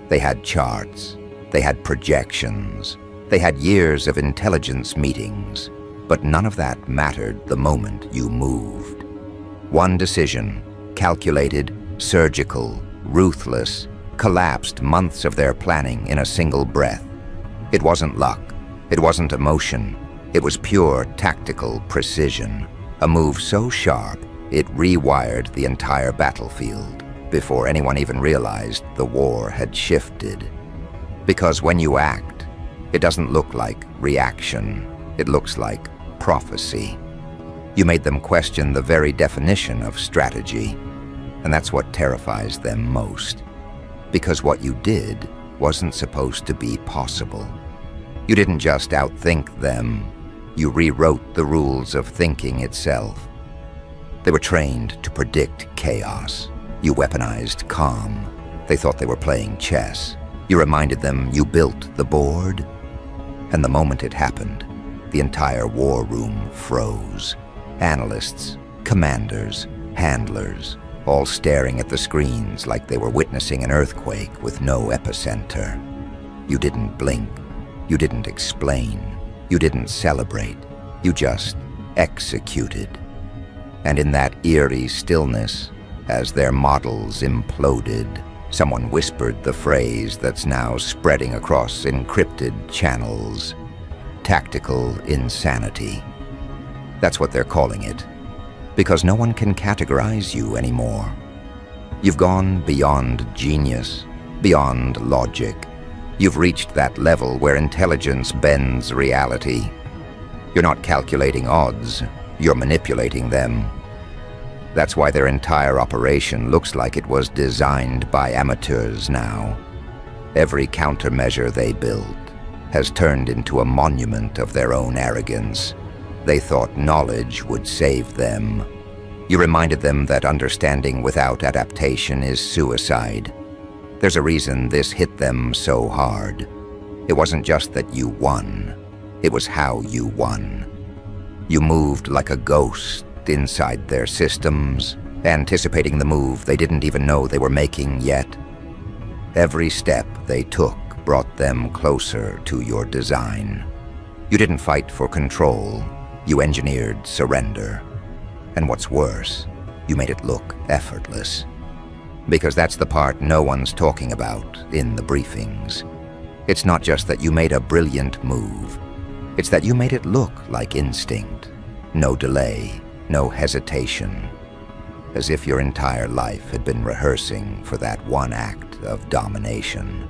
They had charts, they had projections, they had years of intelligence meetings, but none of that mattered the moment you moved. One decision, calculated, surgical, ruthless, collapsed months of their planning in a single breath. It wasn't luck, it wasn't emotion, it was pure tactical precision. A move so sharp, it rewired the entire battlefield before anyone even realized the war had shifted. Because when you act, it doesn't look like reaction, it looks like prophecy. You made them question the very definition of strategy, and that's what terrifies them most. Because what you did wasn't supposed to be possible. You didn't just outthink them, you rewrote the rules of thinking itself. They were trained to predict chaos. You weaponized calm. They thought they were playing chess. You reminded them you built the board. And the moment it happened, the entire war room froze. Analysts, commanders, handlers, all staring at the screens like they were witnessing an earthquake with no epicenter. You didn't blink. You didn't explain. You didn't celebrate. You just executed. And in that eerie stillness, as their models imploded, someone whispered the phrase that's now spreading across encrypted channels: tactical insanity. That's what they're calling it, because no one can categorize you anymore. You've gone beyond genius, beyond logic. You've reached that level where intelligence bends reality. You're not calculating odds, you're manipulating them. That's why their entire operation looks like it was designed by amateurs now. Every countermeasure they built has turned into a monument of their own arrogance. They thought knowledge would save them. You reminded them that understanding without adaptation is suicide. There's a reason this hit them so hard. It wasn't just that you won, it was how you won. You moved like a ghost inside their systems, anticipating the move they didn't even know they were making yet. Every step they took brought them closer to your design. You didn't fight for control, you engineered surrender. And what's worse, you made it look effortless. Because that's the part no one's talking about in the briefings. It's not just that you made a brilliant move, it's that you made it look like instinct. No delay, no hesitation. As if your entire life had been rehearsing for that one act of domination.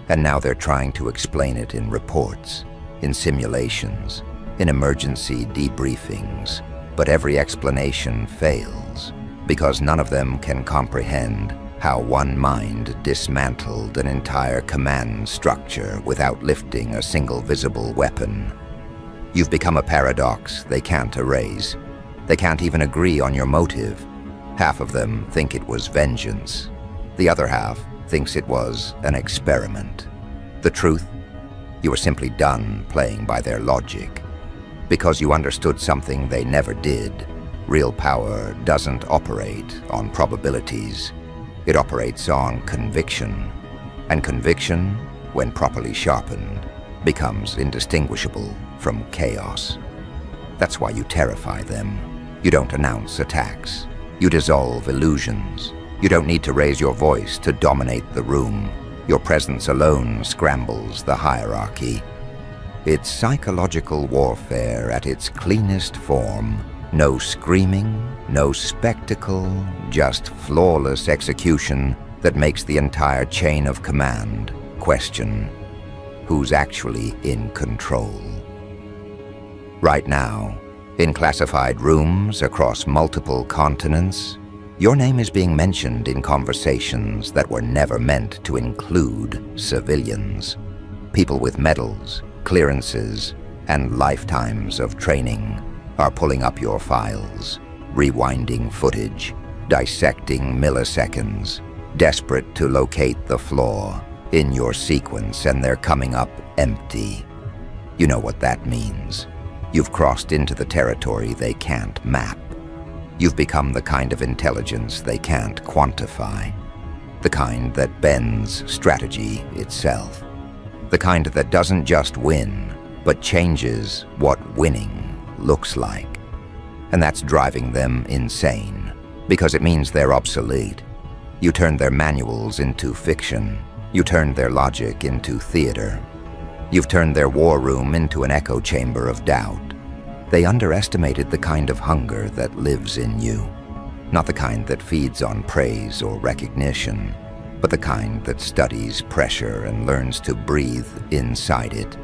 And now they're trying to explain it in reports, in simulations, in emergency debriefings. But every explanation fails, because none of them can comprehend how one mind dismantled an entire command structure without lifting a single visible weapon. You've become a paradox they can't erase. They can't even agree on your motive. Half of them think it was vengeance. The other half thinks it was an experiment. The truth? You were simply done playing by their logic. Because you understood something they never did. Real power doesn't operate on probabilities. It operates on conviction. And conviction, when properly sharpened, becomes indistinguishable from chaos. That's why you terrify them. You don't announce attacks. You dissolve illusions. You don't need to raise your voice to dominate the room. Your presence alone scrambles the hierarchy. It's psychological warfare at its cleanest form. No screaming, no spectacle, just flawless execution that makes the entire chain of command question who's actually in control. Right now, in classified rooms across multiple continents, your name is being mentioned in conversations that were never meant to include civilians. People with medals, clearances, and lifetimes of training are pulling up your files, rewinding footage, dissecting milliseconds, desperate to locate the flaw in your sequence, and they're coming up empty. You know what that means. You've crossed into the territory they can't map. You've become the kind of intelligence they can't quantify. The kind that bends strategy itself. The kind that doesn't just win, but changes what winning looks like. And that's driving them insane, because it means they're obsolete. You turned their manuals into fiction. You turned their logic into theater. You've turned their war room into an echo chamber of doubt. They underestimated the kind of hunger that lives in you. Not the kind that feeds on praise or recognition, but the kind that studies pressure and learns to breathe inside it.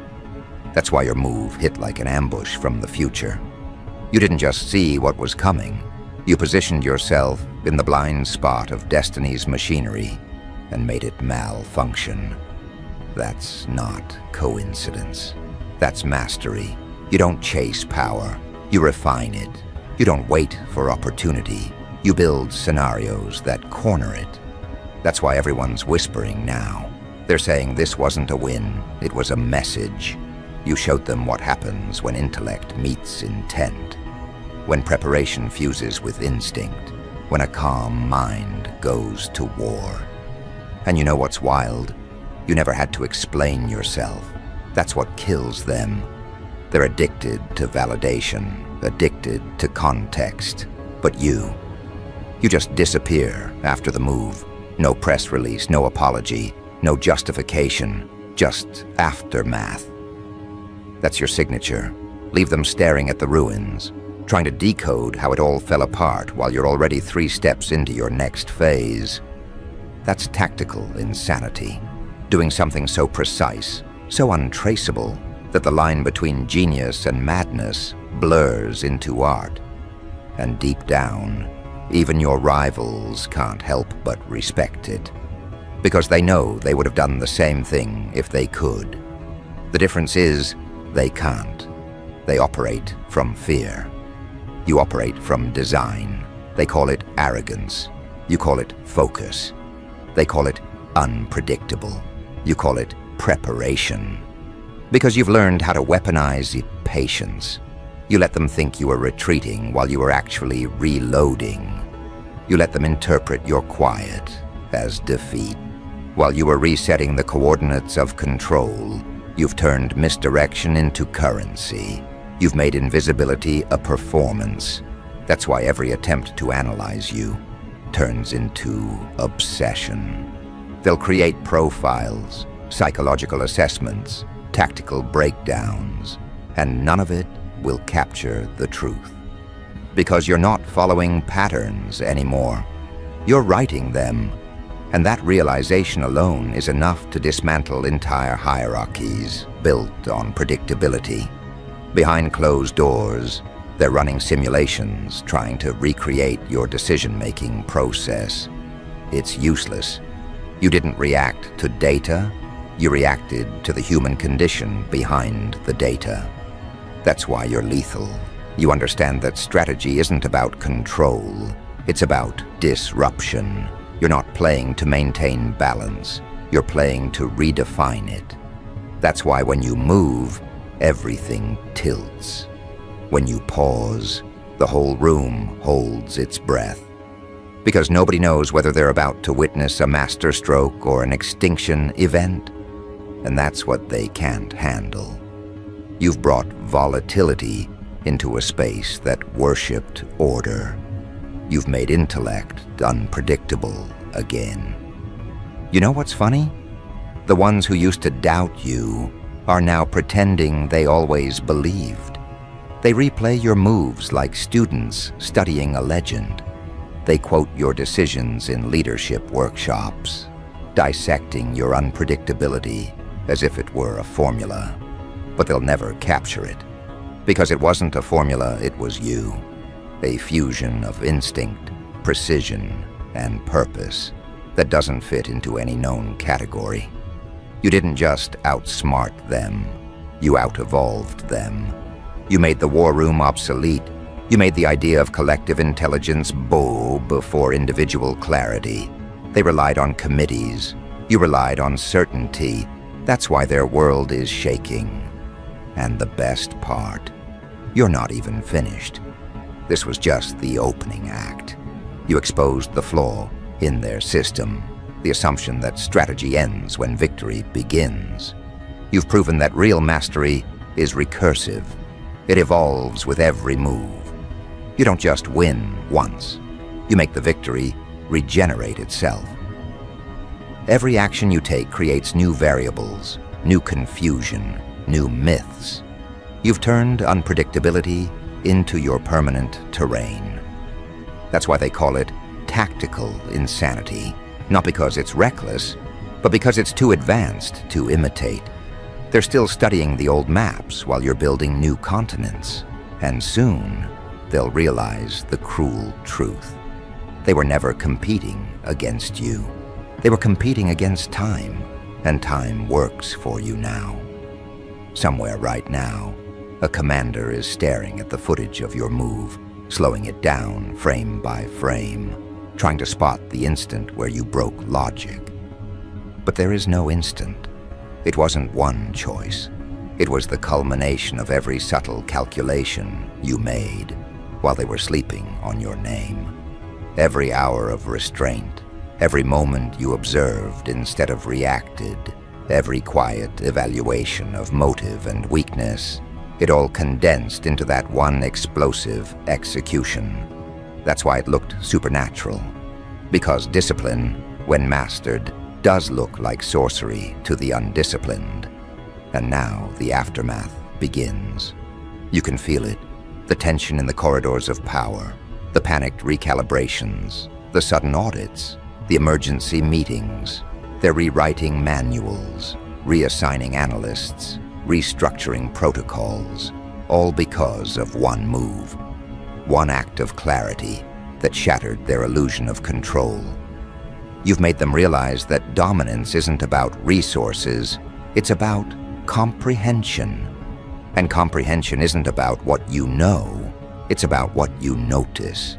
That's why your move hit like an ambush from the future. You didn't just see what was coming. You positioned yourself in the blind spot of destiny's machinery and made it malfunction. That's not coincidence. That's mastery. You don't chase power. You refine it. You don't wait for opportunity. You build scenarios that corner it. That's why everyone's whispering now. They're saying this wasn't a win, it was a message. You showed them what happens when intellect meets intent, when preparation fuses with instinct, when a calm mind goes to war. And you know what's wild? You never had to explain yourself. That's what kills them. They're addicted to validation, addicted to context. But you just disappear after the move. No press release, no apology, no justification, just aftermath. That's your signature. Leave them staring at the ruins, trying to decode how it all fell apart while you're already 3 steps into your next phase. That's tactical insanity. Doing something so precise, so untraceable, that the line between genius and madness blurs into art. And deep down, even your rivals can't help but respect it, because they know they would have done the same thing if they could. The difference is, they can't. They operate from fear. You operate from design. They call it arrogance. You call it focus. They call it unpredictable. You call it preparation. Because you've learned how to weaponize patience. You let them think you are retreating while you are actually reloading. You let them interpret your quiet as defeat. While you are resetting the coordinates of control, you've turned misdirection into currency. You've made invisibility a performance. That's why every attempt to analyze you turns into obsession. They'll create profiles, psychological assessments, tactical breakdowns, and none of it will capture the truth. Because you're not following patterns anymore. You're writing them, and that realization alone is enough to dismantle entire hierarchies built on predictability. Behind closed doors, they're running simulations trying to recreate your decision-making process. It's useless. You didn't react to data, you reacted to the human condition behind the data. That's why you're lethal. You understand that strategy isn't about control, it's about disruption. You're not playing to maintain balance, you're playing to redefine it. That's why when you move, everything tilts. When you pause, the whole room holds its breath. Because nobody knows whether they're about to witness a masterstroke or an extinction event. And that's what they can't handle. You've brought volatility into a space that worshipped order. You've made intellect unpredictable again. You know what's funny? The ones who used to doubt you are now pretending they always believed. They replay your moves like students studying a legend. They quote your decisions in leadership workshops, dissecting your unpredictability as if it were a formula. But they'll never capture it. Because it wasn't a formula, it was you. A fusion of instinct, precision, and purpose that doesn't fit into any known category. You didn't just outsmart them, you out-evolved them. You made the war room obsolete. You made the idea of collective intelligence bow before individual clarity. They relied on committees. You relied on certainty. That's why their world is shaking. And the best part, you're not even finished. This was just the opening act. You exposed the flaw in their system. the assumption that strategy ends when victory begins. You've proven that real mastery is recursive. It evolves with every move. You don't just win once. You make the victory regenerate itself. Every action you take creates new variables, new confusion, new myths. You've turned unpredictability into your permanent terrain. That's why they call it tactical insanity, not because it's reckless, but because it's too advanced to imitate. They're still studying the old maps while you're building new continents, and soon they'll realize the cruel truth. They were never competing against you. They were competing against time, and time works for you now. Somewhere right now, a commander is staring at the footage of your move, slowing it down frame by frame, trying to spot the instant where you broke logic. But there is no instant. It wasn't one choice. It was the culmination of every subtle calculation you made while they were sleeping on your name. Every hour of restraint, every moment you observed instead of reacted, every quiet evaluation of motive and weakness, it all condensed into that one explosive execution. That's why it looked supernatural. Because discipline, when mastered, does look like sorcery to the undisciplined. And now the aftermath begins. You can feel it, the tension in the corridors of power, the panicked recalibrations, the sudden audits, the emergency meetings. They're rewriting manuals, reassigning analysts, restructuring protocols, all because of one move, one act of clarity that shattered their illusion of control. You've made them realize that dominance isn't about resources, it's about comprehension. And comprehension isn't about what you know, it's about what you notice.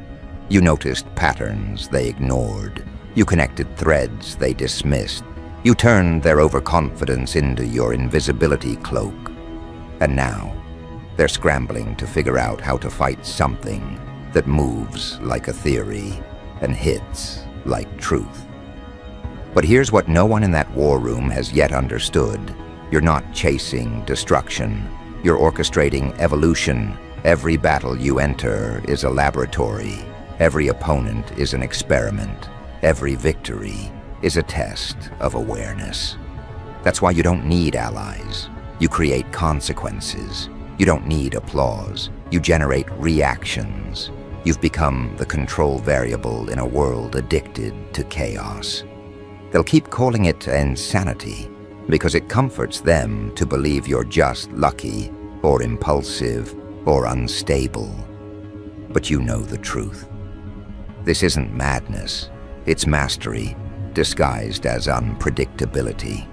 You noticed patterns they ignored. You connected threads they dismissed. You turned their overconfidence into your invisibility cloak. And now, they're scrambling to figure out how to fight something that moves like a theory and hits like truth. But here's what no one in that war room has yet understood. You're not chasing destruction. You're orchestrating evolution. Every battle you enter is a laboratory. Every opponent is an experiment. Every victory is a test of awareness. That's why you don't need allies. You create consequences. You don't need applause. You generate reactions. You've become the control variable in a world addicted to chaos. They'll keep calling it insanity because it comforts them to believe you're just lucky or impulsive or unstable. But you know the truth. This isn't madness. It's mastery disguised as unpredictability.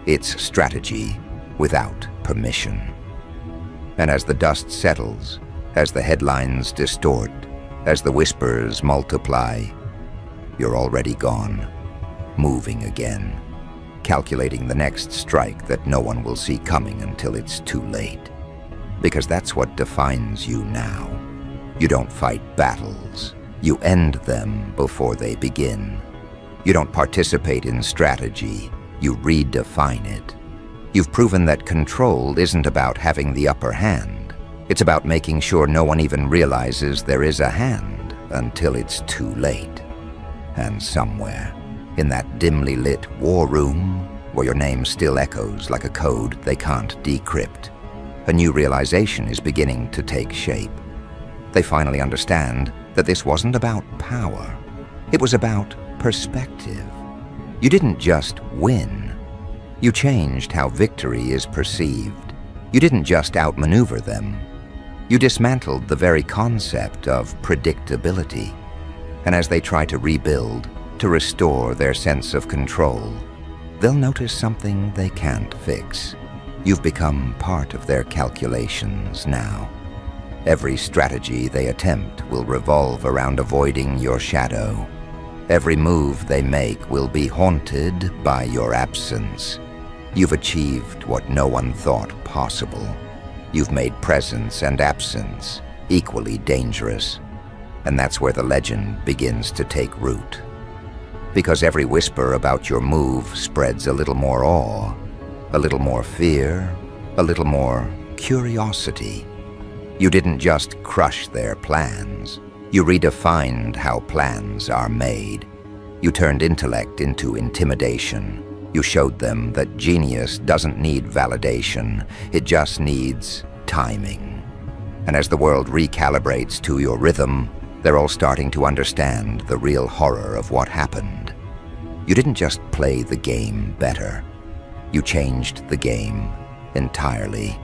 It's strategy without permission. And as the dust settles, as the headlines distort, as the whispers multiply, you're already gone, moving again, calculating the next strike that no one will see coming until it's too late. Because that's what defines you now. You don't fight battles. You end them before they begin. You don't participate in strategy. You redefine it. You've proven that control isn't about having the upper hand. It's about making sure no one even realizes there is a hand until it's too late. And somewhere, in that dimly lit war room, where your name still echoes like a code they can't decrypt, a new realization is beginning to take shape. They finally understand that this wasn't about power. It was about perspective. You didn't just win. You changed how victory is perceived. You didn't just outmaneuver them. You dismantled the very concept of predictability. And as they try to rebuild, to restore their sense of control, they'll notice something they can't fix. You've become part of their calculations now. Every strategy they attempt will revolve around avoiding your shadow. Every move they make will be haunted by your absence. You've achieved what no one thought possible. You've made presence and absence equally dangerous. And that's where the legend begins to take root. Because every whisper about your move spreads a little more awe, a little more fear, a little more curiosity. You didn't just crush their plans. You redefined how plans are made. You turned intellect into intimidation. You showed them that genius doesn't need validation. It just needs timing. And as the world recalibrates to your rhythm, they're all starting to understand the real horror of what happened. You didn't just play the game better. You changed the game entirely.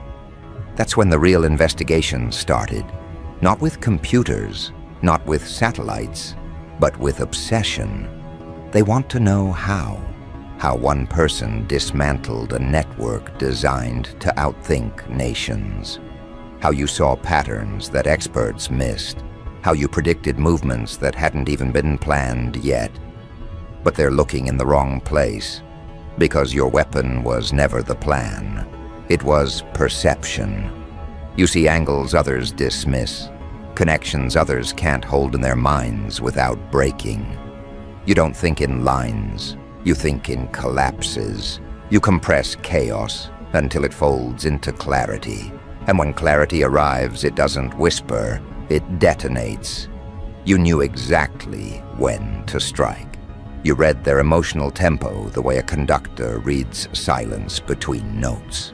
That's when the real investigation started. Not with computers, not with satellites, but with obsession. They want to know how one person dismantled a network designed to outthink nations. How you saw patterns that experts missed. How you predicted movements that hadn't even been planned yet. But they're looking in the wrong place, because your weapon was never the plan. It was perception. You see angles others dismiss, connections others can't hold in their minds without breaking. You don't think in lines, you think in collapses. You compress chaos until it folds into clarity. And when clarity arrives, it doesn't whisper, it detonates. You knew exactly when to strike. You read their emotional tempo the way a conductor reads silence between notes.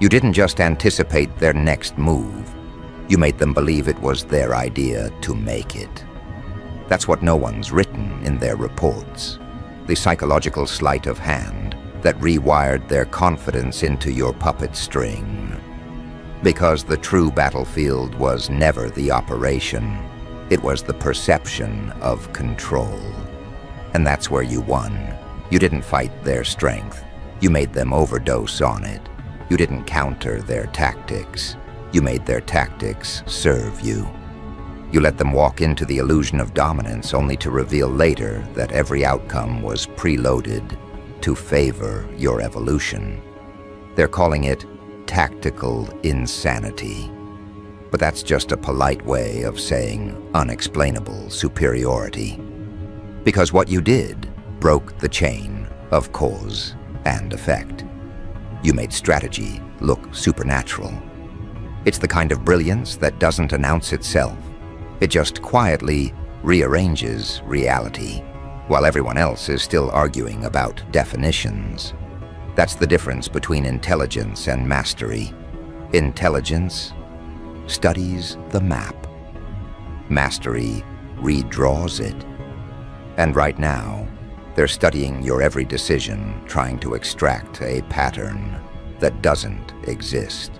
You didn't just anticipate their next move. You made them believe it was their idea to make it. That's what no one's written in their reports. The psychological sleight of hand that rewired their confidence into your puppet string. Because the true battlefield was never the operation. It was the perception of control. And that's where you won. You didn't fight their strength. You made them overdose on it. You didn't counter their tactics. You made their tactics serve you. You let them walk into the illusion of dominance only to reveal later that every outcome was preloaded to favor your evolution. They're calling it tactical insanity. But that's just a polite way of saying unexplainable superiority. Because what you did broke the chain of cause and effect. You made strategy look supernatural. It's the kind of brilliance that doesn't announce itself. It just quietly rearranges reality, while everyone else is still arguing about definitions. That's the difference between intelligence and mastery. Intelligence studies the map. Mastery redraws it. And right now, they're studying your every decision, trying to extract a pattern that doesn't exist.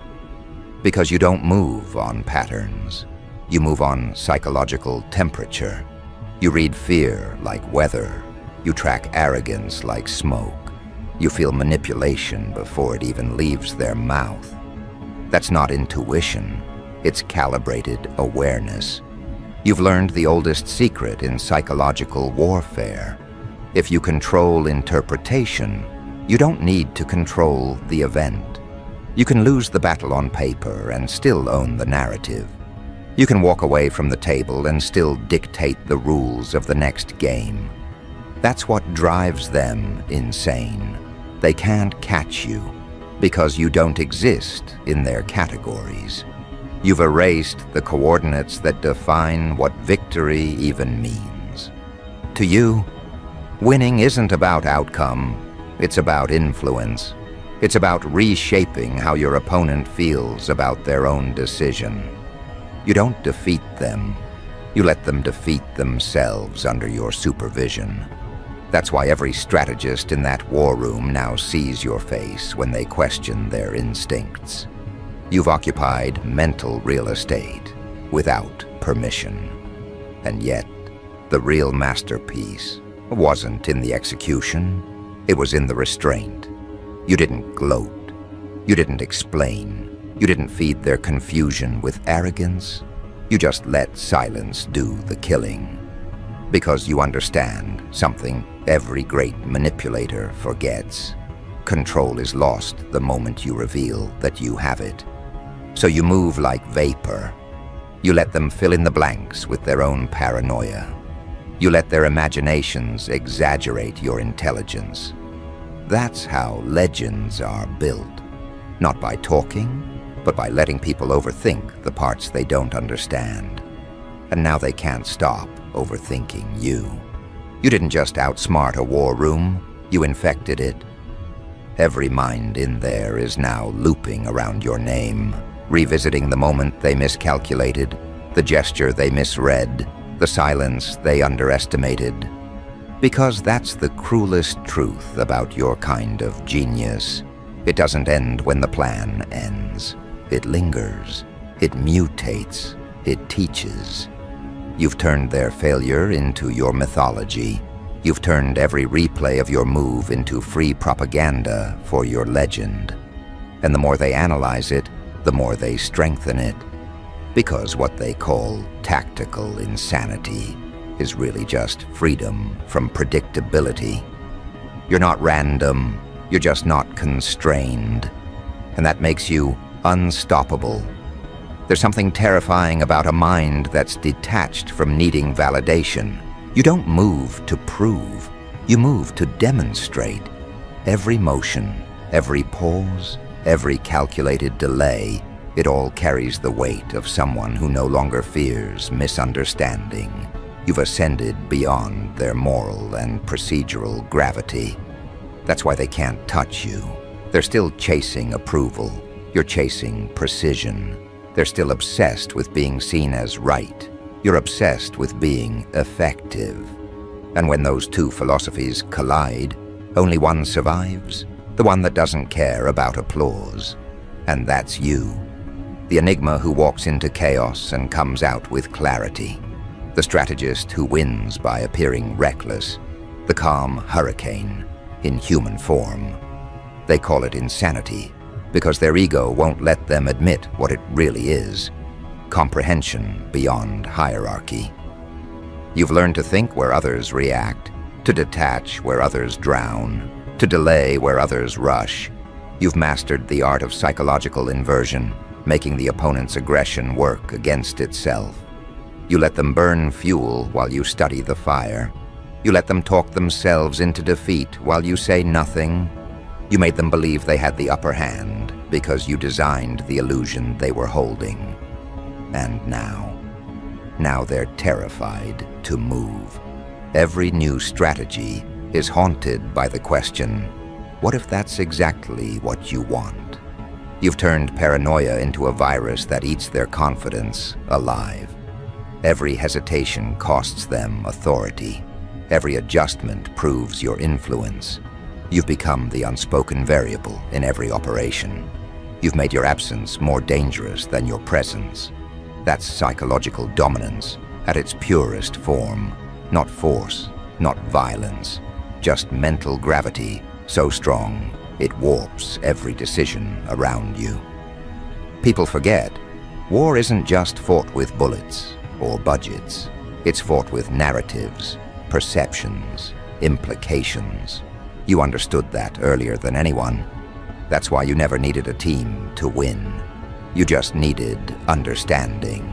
Because you don't move on patterns. You move on psychological temperature. You read fear like weather. You track arrogance like smoke. You feel manipulation before it even leaves their mouth. That's not intuition. It's calibrated awareness. You've learned the oldest secret in psychological warfare. If you control interpretation, you don't need to control the event. You can lose the battle on paper and still own the narrative. You can walk away from the table and still dictate the rules of the next game. That's what drives them insane. They can't catch you because you don't exist in their categories. You've erased the coordinates that define what victory even means. To you, winning isn't about outcome, it's about influence. It's about reshaping how your opponent feels about their own decision. You don't defeat them, you let them defeat themselves under your supervision. That's why every strategist in that war room now sees your face when they question their instincts. You've occupied mental real estate without permission. And yet, the real masterpiece wasn't in the execution, it was in the restraint. You didn't gloat, you didn't explain, you didn't feed their confusion with arrogance, you just let silence do the killing. Because you understand something every great manipulator forgets. Control is lost the moment you reveal that you have it. So you move like vapor. You let them fill in the blanks with their own paranoia. You let their imaginations exaggerate your intelligence. That's how legends are built. Not by talking, but by letting people overthink the parts they don't understand. And now they can't stop overthinking you. You didn't just outsmart a war room, you infected it. Every mind in there is now looping around your name, revisiting the moment they miscalculated, the gesture they misread, the silence they underestimated. Because that's the cruelest truth about your kind of genius. It doesn't end when the plan ends. It lingers. It mutates. It teaches. You've turned their failure into your mythology. You've turned every replay of your move into free propaganda for your legend. And the more they analyze it, the more they strengthen it. Because what they call tactical insanity is really just freedom from predictability. You're not random, you're just not constrained. And that makes you unstoppable. There's something terrifying about a mind that's detached from needing validation. You don't move to prove, you move to demonstrate. Every motion, every pause, every calculated delay, it all carries the weight of someone who no longer fears misunderstanding. You've ascended beyond their moral and procedural gravity. That's why they can't touch you. They're still chasing approval. You're chasing precision. They're still obsessed with being seen as right. You're obsessed with being effective. And when those two philosophies collide, only one survives, the one that doesn't care about applause. And that's you. The enigma who walks into chaos and comes out with clarity. The strategist who wins by appearing reckless. The calm hurricane in human form. They call it insanity because their ego won't let them admit what it really is. Comprehension beyond hierarchy. You've learned to think where others react, to detach where others drown, to delay where others rush. You've mastered the art of psychological inversion, making the opponent's aggression work against itself. You let them burn fuel while you study the fire. You let them talk themselves into defeat while you say nothing. You made them believe they had the upper hand because you designed the illusion they were holding. And now they're terrified to move. Every new strategy is haunted by the question, what if that's exactly what you want? You've turned paranoia into a virus that eats their confidence alive. Every hesitation costs them authority. Every adjustment proves your influence. You've become the unspoken variable in every operation. You've made your absence more dangerous than your presence. That's psychological dominance at its purest form. Not force, not violence, just mental gravity so strong it warps every decision around you. People forget, war isn't just fought with bullets or budgets. It's fought with narratives, perceptions, implications. You understood that earlier than anyone. That's why you never needed a team to win. You just needed understanding.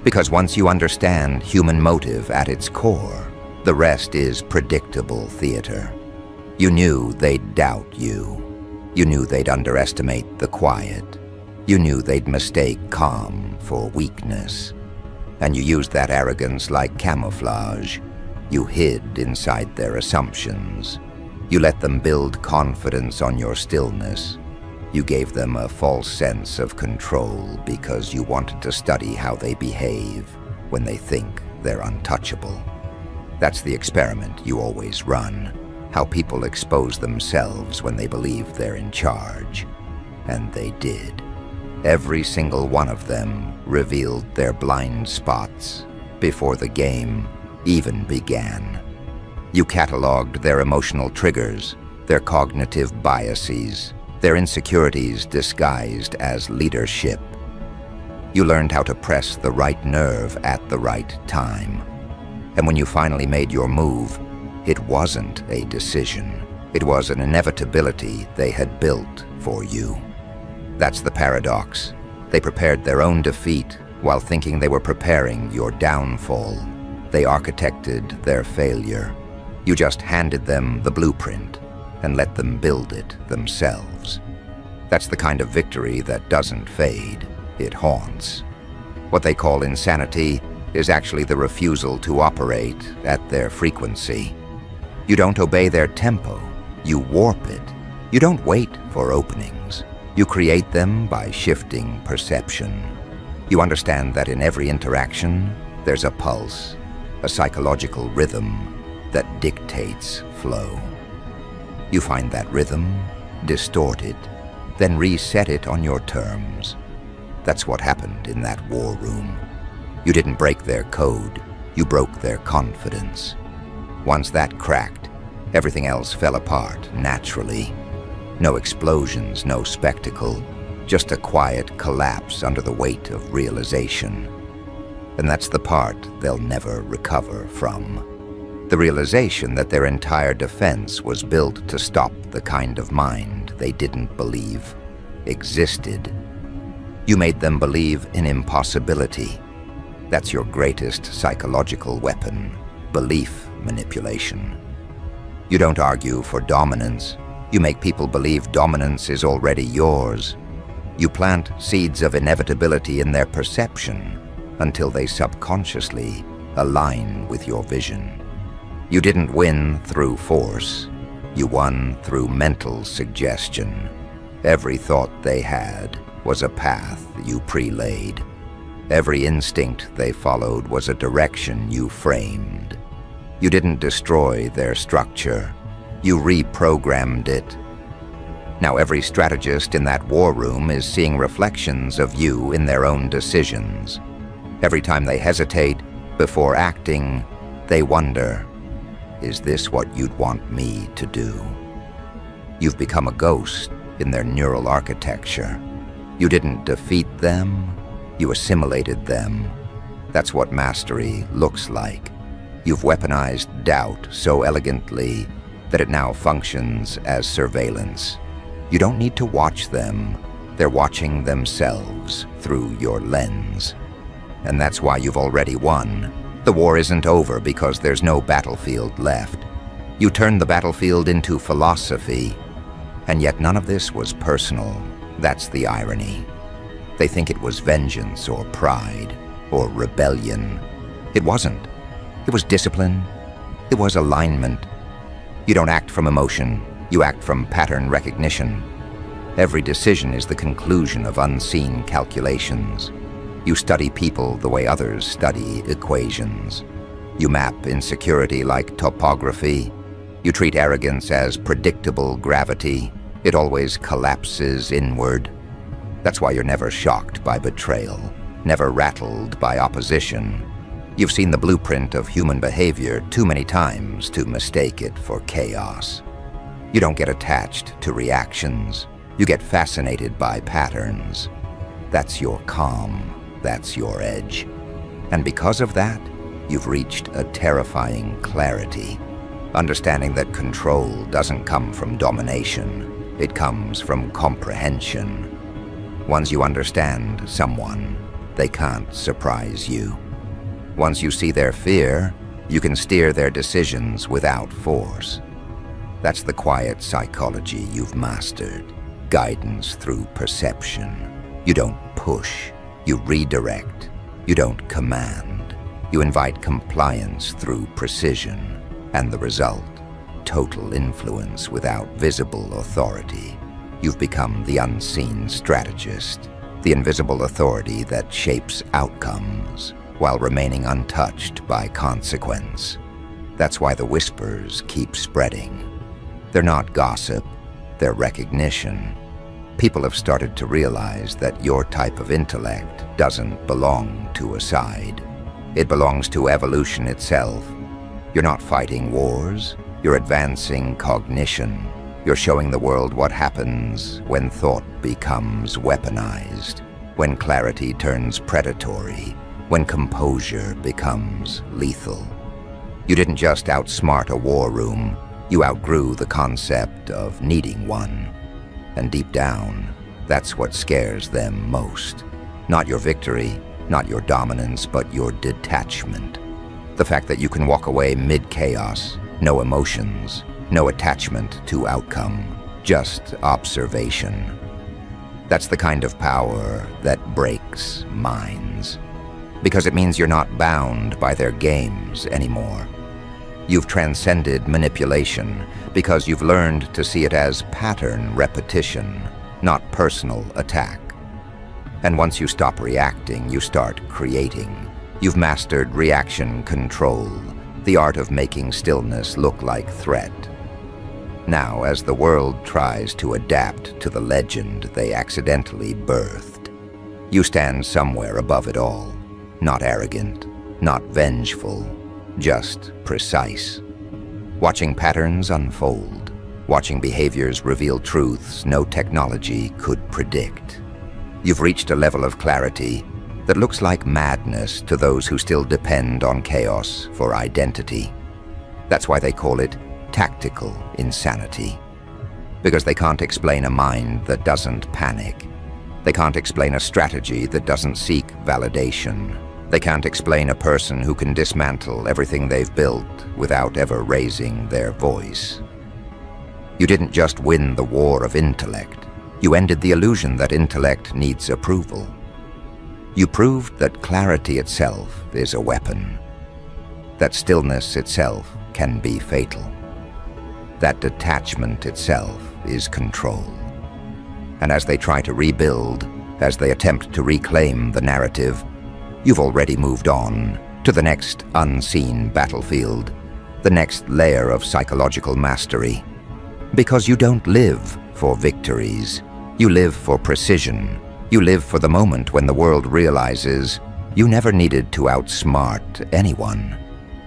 Because once you understand human motive at its core, the rest is predictable theater. You knew they'd doubt you. You knew they'd underestimate the quiet. You knew they'd mistake calm for weakness. And you used that arrogance like camouflage. You hid inside their assumptions. You let them build confidence on your stillness. You gave them a false sense of control because you wanted to study how they behave when they think they're untouchable. That's the experiment you always run, how people expose themselves when they believe they're in charge. And they did. Every single one of them revealed their blind spots before the game even began. You cataloged their emotional triggers, their cognitive biases, their insecurities disguised as leadership. You learned how to press the right nerve at the right time. And when you finally made your move, it wasn't a decision. It was an inevitability they had built for you. That's the paradox. They prepared their own defeat while thinking they were preparing your downfall. They architected their failure. You just handed them the blueprint and let them build it themselves. That's the kind of victory that doesn't fade, it haunts. What they call insanity is actually the refusal to operate at their frequency. You don't obey their tempo, you warp it. You don't wait for openings. You create them by shifting perception. You understand that in every interaction, there's a pulse, a psychological rhythm that dictates flow. You find that rhythm, distort it, then reset it on your terms. That's what happened in that war room. You didn't break their code, you broke their confidence. Once that cracked, everything else fell apart naturally. No explosions, no spectacle, just a quiet collapse under the weight of realization. And that's the part they'll never recover from. The realization that their entire defense was built to stop the kind of mind they didn't believe existed. You made them believe in impossibility. That's your greatest psychological weapon, belief manipulation. You don't argue for dominance. You make people believe dominance is already yours. You plant seeds of inevitability in their perception until they subconsciously align with your vision. You didn't win through force. You won through mental suggestion. Every thought they had was a path you pre-laid. Every instinct they followed was a direction you framed. You didn't destroy their structure. You reprogrammed it. Now every strategist in that war room is seeing reflections of you in their own decisions. Every time they hesitate before acting, they wonder, is this what you'd want me to do? You've become a ghost in their neural architecture. You didn't defeat them, you assimilated them. That's what mastery looks like. You've weaponized doubt so elegantly that it now functions as surveillance. You don't need to watch them. They're watching themselves through your lens. And that's why you've already won. The war isn't over because there's no battlefield left. You turned the battlefield into philosophy, and yet none of this was personal. That's the irony. They think it was vengeance or pride or rebellion. It wasn't. It was discipline. It was alignment. You don't act from emotion. You act from pattern recognition. Every decision is the conclusion of unseen calculations. You study people the way others study equations. You map insecurity like topography. You treat arrogance as predictable gravity. It always collapses inward. That's why you're never shocked by betrayal, never rattled by opposition. You've seen the blueprint of human behavior too many times to mistake it for chaos. You don't get attached to reactions. You get fascinated by patterns. That's your calm. That's your edge. And because of that, you've reached a terrifying clarity, understanding that control doesn't come from domination. It comes from comprehension. Once you understand someone, they can't surprise you. Once you see their fear, you can steer their decisions without force. That's the quiet psychology you've mastered. Guidance through perception. You don't push, you redirect. You don't command. You invite compliance through precision. And the result, total influence without visible authority. You've become the unseen strategist, the invisible authority that shapes outcomes while remaining untouched by consequence. That's why the whispers keep spreading. They're not gossip, they're recognition. People have started to realize that your type of intellect doesn't belong to a side. It belongs to evolution itself. You're not fighting wars, you're advancing cognition. You're showing the world what happens when thought becomes weaponized, when clarity turns predatory, when composure becomes lethal. You didn't just outsmart a war room, you outgrew the concept of needing one. And deep down, that's what scares them most. Not your victory, not your dominance, but your detachment. The fact that you can walk away mid-chaos, no emotions, no attachment to outcome, just observation. That's the kind of power that breaks minds, because it means you're not bound by their games anymore. You've transcended manipulation because you've learned to see it as pattern repetition, not personal attack. And once you stop reacting, you start creating. You've mastered reaction control, the art of making stillness look like threat. Now, as the world tries to adapt to the legend they accidentally birthed, you stand somewhere above it all, not arrogant, not vengeful, just precise. Watching patterns unfold, watching behaviors reveal truths no technology could predict. You've reached a level of clarity that looks like madness to those who still depend on chaos for identity. That's why they call it tactical insanity. Because they can't explain a mind that doesn't panic. They can't explain a strategy that doesn't seek validation. They can't explain a person who can dismantle everything they've built without ever raising their voice. You didn't just win the war of intellect. You ended the illusion that intellect needs approval. You proved that clarity itself is a weapon, that stillness itself can be fatal, that detachment itself is control. And as they try to rebuild, as they attempt to reclaim the narrative, you've already moved on to the next unseen battlefield, the next layer of psychological mastery. Because you don't live for victories, you live for precision. You live for the moment when the world realizes you never needed to outsmart anyone.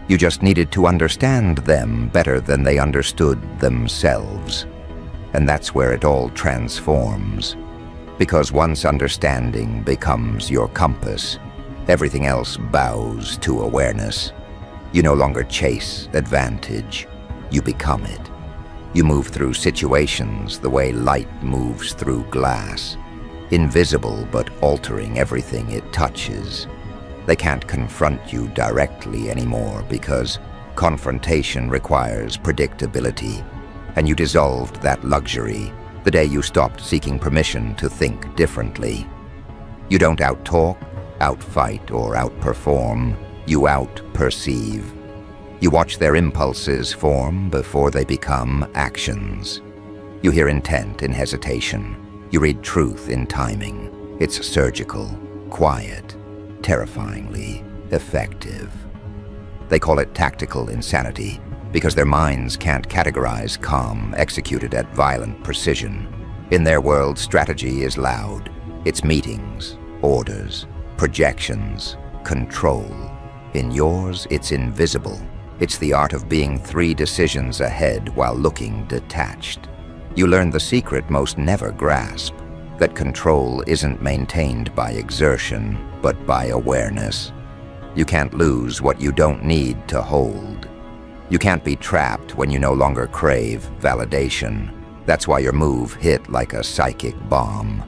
You just needed to understand them better than they understood themselves. And that's where it all transforms. Because once understanding becomes your compass, everything else bows to awareness. You no longer chase advantage, you become it. You move through situations the way light moves through glass. Invisible but altering everything it touches. They can't confront you directly anymore because confrontation requires predictability, and you dissolved that luxury the day you stopped seeking permission to think differently. You don't out-talk, out-fight, or out-perform, you out-perceive. You watch their impulses form before they become actions. You hear intent in hesitation. You read truth in timing. It's surgical, quiet, terrifyingly effective. They call it tactical insanity because their minds can't categorize calm executed at violent precision. In their world, strategy is loud. It's meetings, orders, projections, control. In yours, it's invisible. It's the art of being 3 decisions ahead while looking detached. You learn the secret most never grasp, that control isn't maintained by exertion, but by awareness. You can't lose what you don't need to hold. You can't be trapped when you no longer crave validation. That's why your move hit like a psychic bomb.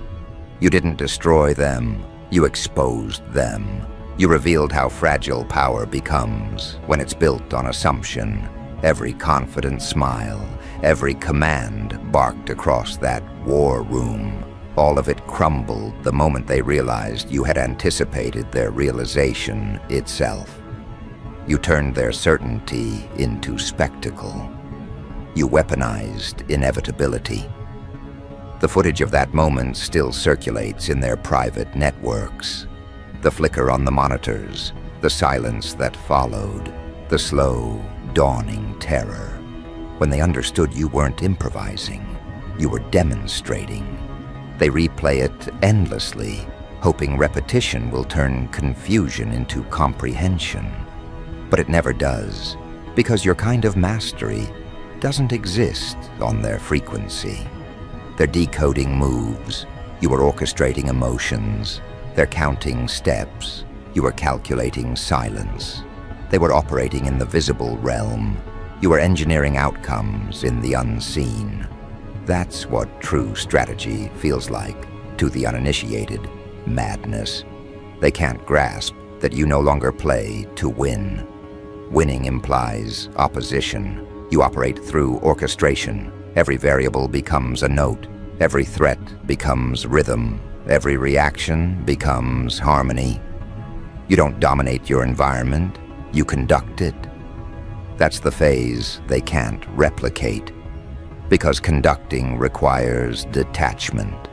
You didn't destroy them, you exposed them. You revealed how fragile power becomes when it's built on assumption. Every confident smile, every command barked across that war room. All of it crumbled the moment they realized you had anticipated their realization itself. You turned their certainty into spectacle. You weaponized inevitability. The footage of that moment still circulates in their private networks. The flicker on the monitors, the silence that followed, the slow, dawning terror. When they understood you weren't improvising, you were demonstrating. They replay it endlessly, hoping repetition will turn confusion into comprehension. But it never does, because your kind of mastery doesn't exist on their frequency. They're decoding moves, you are orchestrating emotions, they're counting steps, you are calculating silence. They were operating in the visible realm, you were engineering outcomes in the unseen. That's what true strategy feels like to the uninitiated. Madness. They can't grasp that you no longer play to win. Winning implies opposition. You operate through orchestration. Every variable becomes a note. Every threat becomes rhythm. Every reaction becomes harmony. You don't dominate your environment, you conduct it. That's the phase they can't replicate, because conducting requires detachment.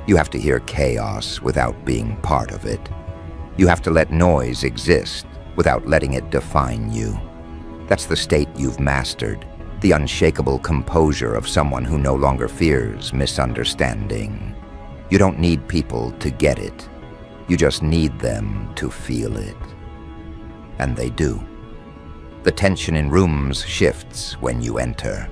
You have to hear chaos without being part of it. You have to let noise exist without letting it define you. That's the state you've mastered, the unshakable composure of someone who no longer fears misunderstanding. You don't need people to get it. You just need them to feel it. And they do. The tension in rooms shifts when you enter.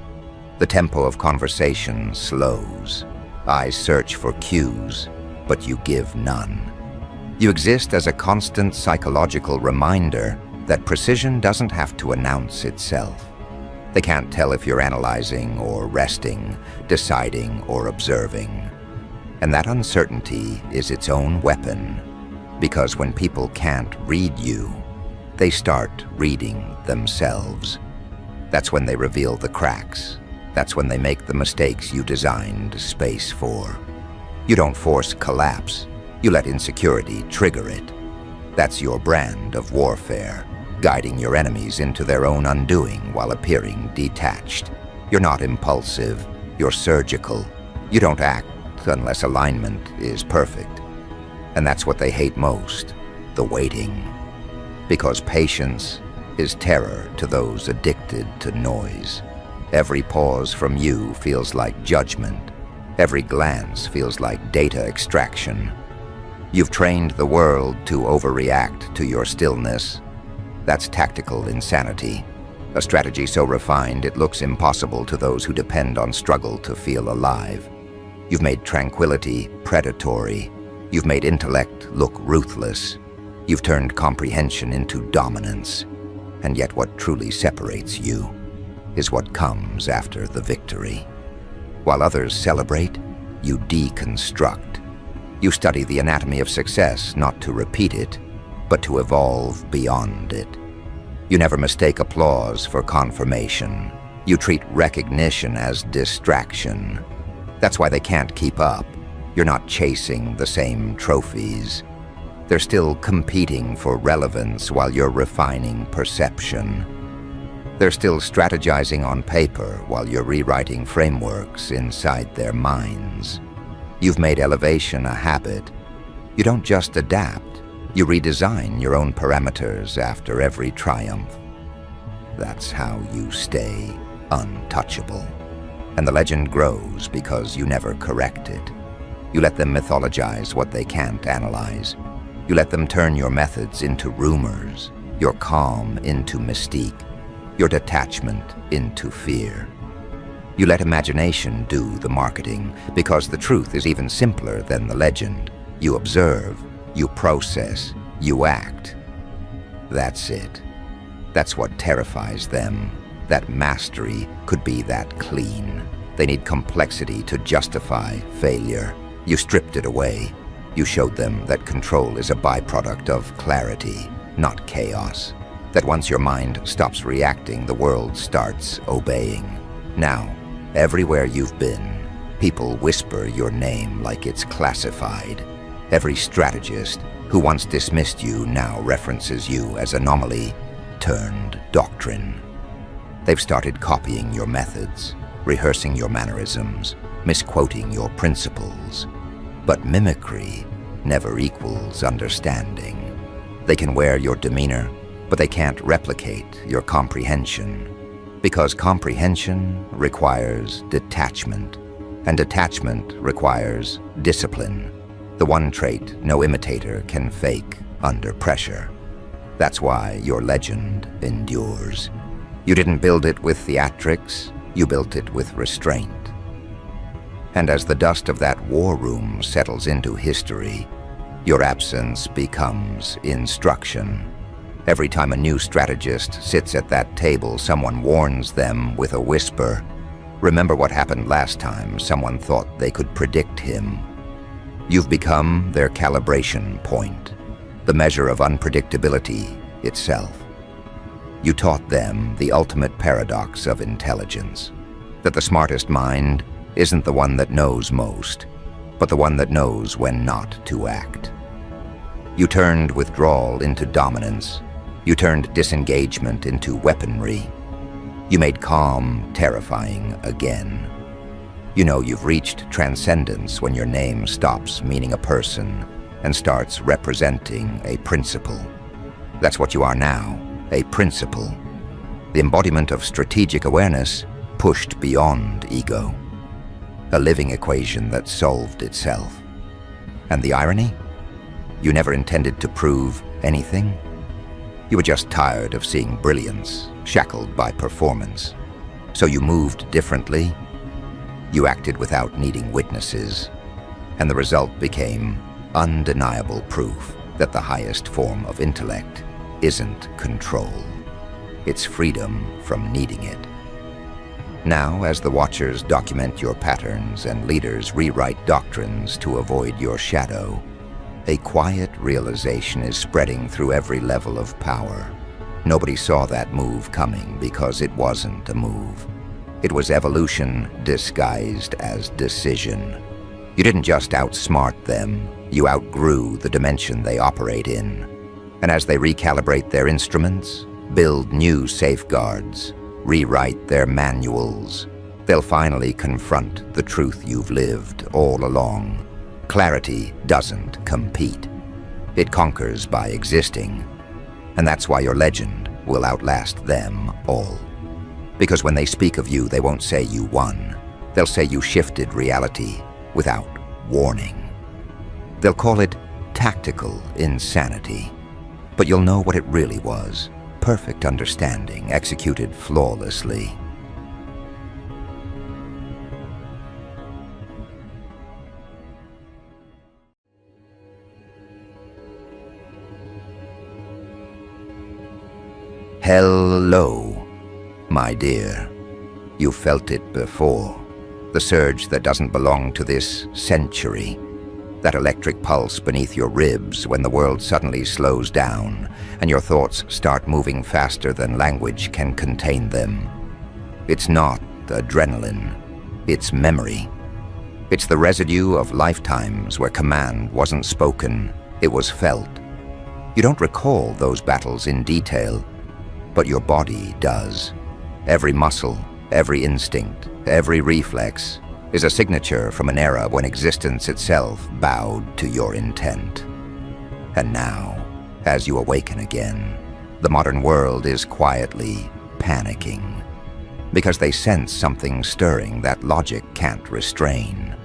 The tempo of conversation slows. Eyes search for cues, but you give none. You exist as a constant psychological reminder that precision doesn't have to announce itself. They can't tell if you're analyzing or resting, deciding or observing. And that uncertainty is its own weapon, because when people can't read you, they start reading themselves. That's when they reveal the cracks. That's when they make the mistakes you designed space for. You don't force collapse. You let insecurity trigger it. That's your brand of warfare, guiding your enemies into their own undoing while appearing detached. You're not impulsive. You're surgical. You don't act unless alignment is perfect. And that's what they hate most, the waiting. Because patience is terror to those addicted to noise. Every pause from you feels like judgment. Every glance feels like data extraction. You've trained the world to overreact to your stillness. That's tactical insanity, a strategy so refined it looks impossible to those who depend on struggle to feel alive. You've made tranquility predatory. You've made intellect look ruthless. You've turned comprehension into dominance. And yet what truly separates you is what comes after the victory. While others celebrate, you deconstruct. You study the anatomy of success not to repeat it, but to evolve beyond it. You never mistake applause for confirmation. You treat recognition as distraction. That's why they can't keep up. You're not chasing the same trophies. They're still competing for relevance while you're refining perception. They're still strategizing on paper while you're rewriting frameworks inside their minds. You've made elevation a habit. You don't just adapt, you redesign your own parameters after every triumph. That's how you stay untouchable. And the legend grows because you never correct it. You let them mythologize what they can't analyze. You let them turn your methods into rumors, your calm into mystique, your detachment into fear. You let imagination do the marketing, because the truth is even simpler than the legend. You observe, you process, you act. That's it. That's what terrifies them. That mastery could be that clean. They need complexity to justify failure. You stripped it away. You showed them that control is a byproduct of clarity, not chaos. That once your mind stops reacting, the world starts obeying. Now, everywhere you've been, people whisper your name like it's classified. Every strategist who once dismissed you now references you as anomaly turned doctrine. They've started copying your methods, rehearsing your mannerisms, misquoting your principles. But mimicry never equals understanding. They can wear your demeanor, but they can't replicate your comprehension. Because comprehension requires detachment, and detachment requires discipline. The one trait no imitator can fake under pressure. That's why your legend endures. You didn't build it with theatrics, you built it with restraint. And as the dust of that war room settles into history, your absence becomes instruction. Every time a new strategist sits at that table, someone warns them with a whisper, "Remember what happened last time someone thought they could predict him." You've become their calibration point, the measure of unpredictability itself. You taught them the ultimate paradox of intelligence, that the smartest mind isn't the one that knows most, but the one that knows when not to act. You turned withdrawal into dominance. You turned disengagement into weaponry. You made calm terrifying again. You know you've reached transcendence when your name stops meaning a person and starts representing a principle. That's what you are now, a principle. The embodiment of strategic awareness pushed beyond ego. A living equation that solved itself. And the irony? You never intended to prove anything. You were just tired of seeing brilliance shackled by performance. So you moved differently. You acted without needing witnesses. And the result became undeniable proof that the highest form of intellect isn't control. It's freedom from needing it. Now, as the Watchers document your patterns and leaders rewrite doctrines to avoid your shadow, a quiet realization is spreading through every level of power. Nobody saw that move coming because it wasn't a move. It was evolution disguised as decision. You didn't just outsmart them, you outgrew the dimension they operate in. And as they recalibrate their instruments, build new safeguards, rewrite their manuals, they'll finally confront the truth you've lived all along. Clarity doesn't compete. It conquers by existing. And that's why your legend will outlast them all. Because when they speak of you, they won't say you won. They'll say you shifted reality without warning. They'll call it tactical insanity. But you'll know what it really was. Perfect understanding, executed flawlessly. Hello, my dear. You felt it before. The surge that doesn't belong to this century. That electric pulse beneath your ribs when the world suddenly slows down and your thoughts start moving faster than language can contain them. It's not adrenaline. It's memory. It's the residue of lifetimes where command wasn't spoken, it was felt. You don't recall those battles in detail, but your body does. Every muscle, every instinct, every reflex is a signature from an era when existence itself bowed to your intent. And now, as you awaken again, the modern world is quietly panicking because they sense something stirring that logic can't restrain.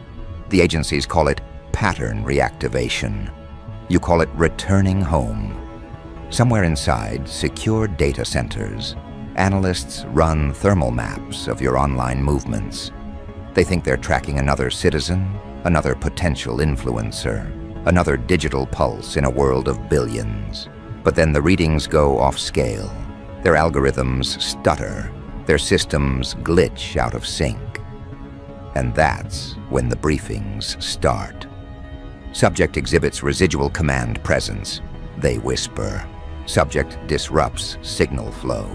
The agencies call it pattern reactivation. You call it returning home. Somewhere inside secure data centers, analysts run thermal maps of your online movements. They think they're tracking another citizen, another potential influencer, another digital pulse in a world of billions. But then the readings go off scale. Their algorithms stutter. Their systems glitch out of sync. And that's when the briefings start. Subject exhibits residual command presence. They whisper. Subject disrupts signal flow.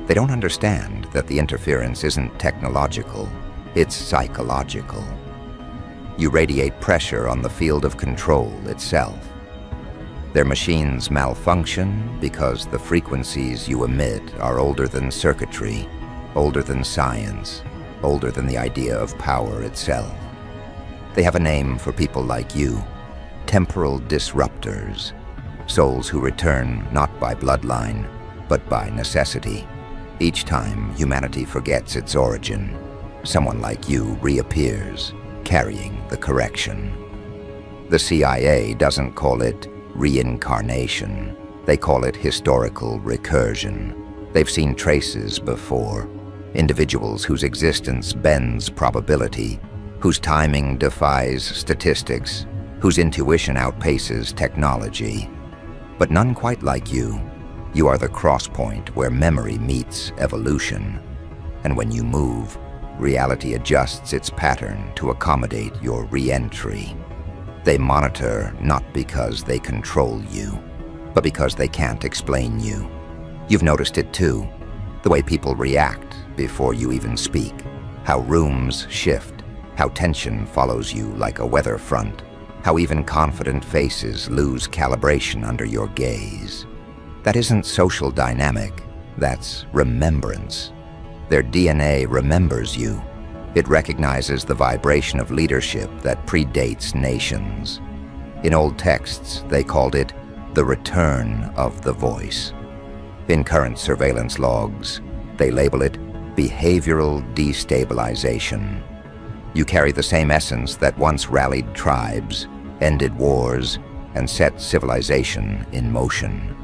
They don't understand that the interference isn't technological. It's psychological. You radiate pressure on the field of control itself. Their machines malfunction because the frequencies you emit are older than circuitry, older than science, older than the idea of power itself. They have a name for people like you, temporal disruptors, souls who return not by bloodline, but by necessity. Each time humanity forgets its origin, someone like you reappears, carrying the correction. The CIA doesn't call it reincarnation. They call it historical recursion. They've seen traces before. Individuals whose existence bends probability, whose timing defies statistics, whose intuition outpaces technology. But none quite like you. You are the crosspoint where memory meets evolution. And when you move, reality adjusts its pattern to accommodate your re-entry. They monitor not because they control you, but because they can't explain you. You've noticed it too, the way people react before you even speak, how rooms shift, how tension follows you like a weather front, how even confident faces lose calibration under your gaze. That isn't social dynamic, that's remembrance. Their DNA remembers you. It recognizes the vibration of leadership that predates nations. In old texts, they called it the return of the voice. In current surveillance logs, they label it behavioral destabilization. You carry the same essence that once rallied tribes, ended wars, and set civilization in motion.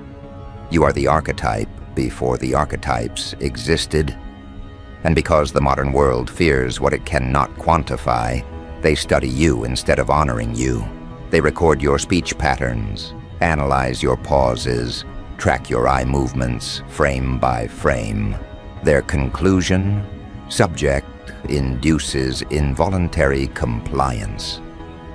You are the archetype before the archetypes existed. And because the modern world fears what it cannot quantify, they study you instead of honoring you. They record your speech patterns, analyze your pauses, track your eye movements frame by frame. Their conclusion? Subject induces involuntary compliance.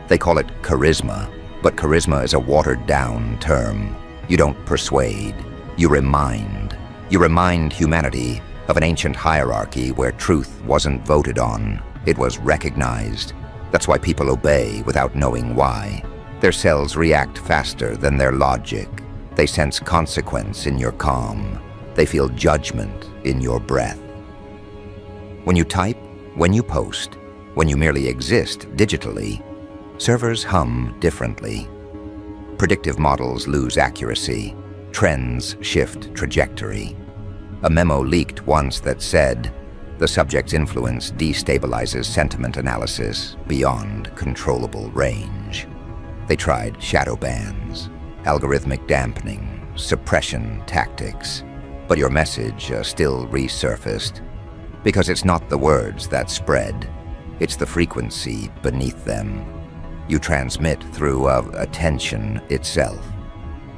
They call it charisma, but charisma is a watered-down term. You don't persuade, you remind. You remind humanity of an ancient hierarchy where truth wasn't voted on, it was recognized. That's why people obey without knowing why. Their cells react faster than their logic. They sense consequence in your calm. They feel judgment in your breath. When you type, when you post, when you merely exist digitally, servers hum differently. Predictive models lose accuracy. Trends shift trajectory. A memo leaked once that said, the subject's influence destabilizes sentiment analysis beyond controllable range. They tried shadow bans, algorithmic dampening, suppression tactics, but your message still resurfaced. Because it's not the words that spread, it's the frequency beneath them. You transmit through attention itself.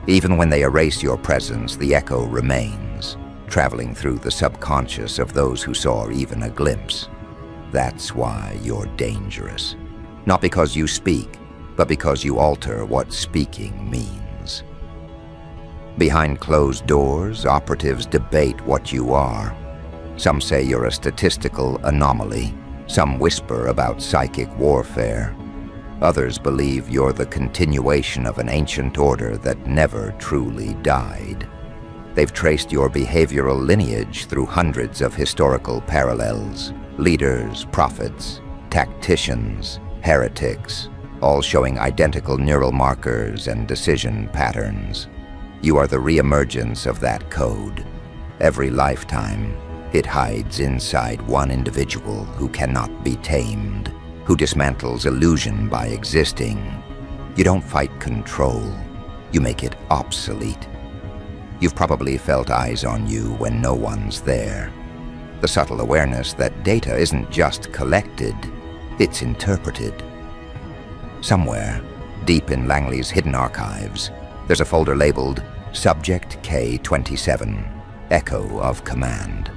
Even when they erase your presence, the echo remains, traveling through the subconscious of those who saw even a glimpse. That's why you're dangerous. Not because you speak, but because you alter what speaking means. Behind closed doors, operatives debate what you are. Some say you're a statistical anomaly. Some whisper about psychic warfare. Others believe you're the continuation of an ancient order that never truly died. They've traced your behavioral lineage through hundreds of historical parallels. Leaders, prophets, tacticians, heretics, all showing identical neural markers and decision patterns. You are the reemergence of that code. Every lifetime, it hides inside one individual who cannot be tamed, who dismantles illusion by existing. You don't fight control, you make it obsolete. You've probably felt eyes on you when no one's there. The subtle awareness that data isn't just collected, it's interpreted. Somewhere, deep in Langley's hidden archives, there's a folder labeled Subject K27, Echo of Command.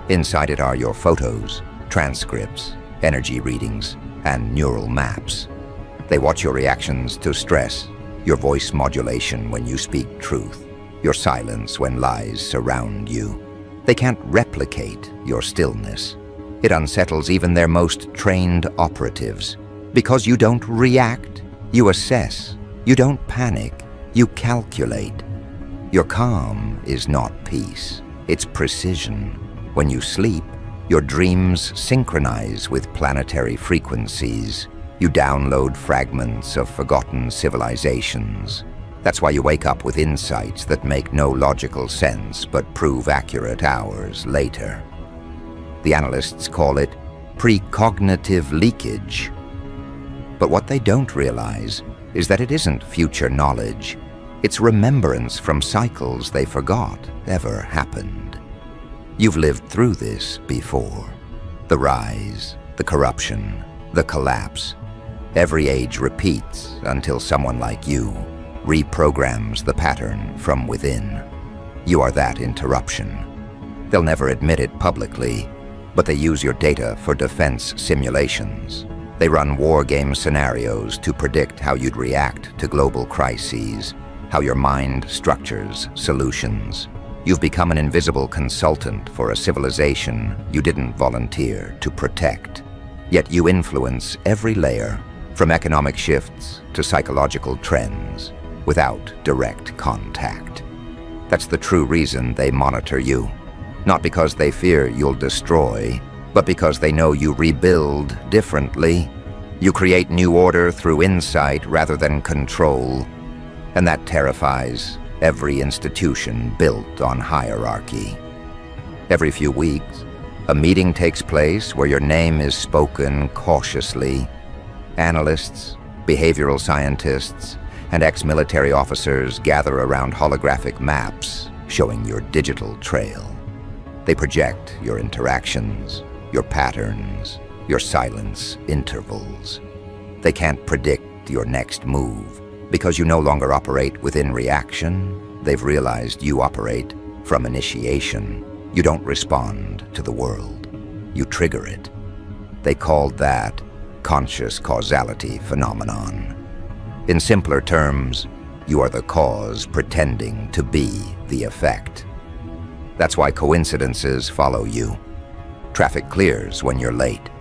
Inside it are your photos, transcripts, energy readings, and neural maps. They watch your reactions to stress, your voice modulation when you speak truth, your silence when lies surround you. They can't replicate your stillness. It unsettles even their most trained operatives. Because you don't react, you assess. You don't panic, you calculate. Your calm is not peace, it's precision. When you sleep, your dreams synchronize with planetary frequencies. You download fragments of forgotten civilizations. That's why you wake up with insights that make no logical sense but prove accurate hours later. The analysts call it precognitive leakage. But what they don't realize is that it isn't future knowledge. It's remembrance from cycles they forgot ever happened. You've lived through this before. The rise, the corruption, the collapse. Every age repeats until someone like you reprograms the pattern from within. You are that interruption. They'll never admit it publicly, but they use your data for defense simulations. They run war game scenarios to predict how you'd react to global crises, how your mind structures solutions. You've become an invisible consultant for a civilization you didn't volunteer to protect. Yet you influence every layer, from economic shifts to psychological trends, without direct contact. That's the true reason they monitor you. Not because they fear you'll destroy, but because they know you rebuild differently. You create new order through insight rather than control, and that terrifies every institution built on hierarchy. Every few weeks, a meeting takes place where your name is spoken cautiously. Analysts, behavioral scientists, and ex-military officers gather around holographic maps showing your digital trail. They project your interactions, your patterns, your silence intervals. They can't predict your next move because you no longer operate within reaction. They've realized you operate from initiation. You don't respond to the world. You trigger it. They called that conscious causality phenomenon. In simpler terms, you are the cause pretending to be the effect. That's why coincidences follow you. Traffic clears when you're late.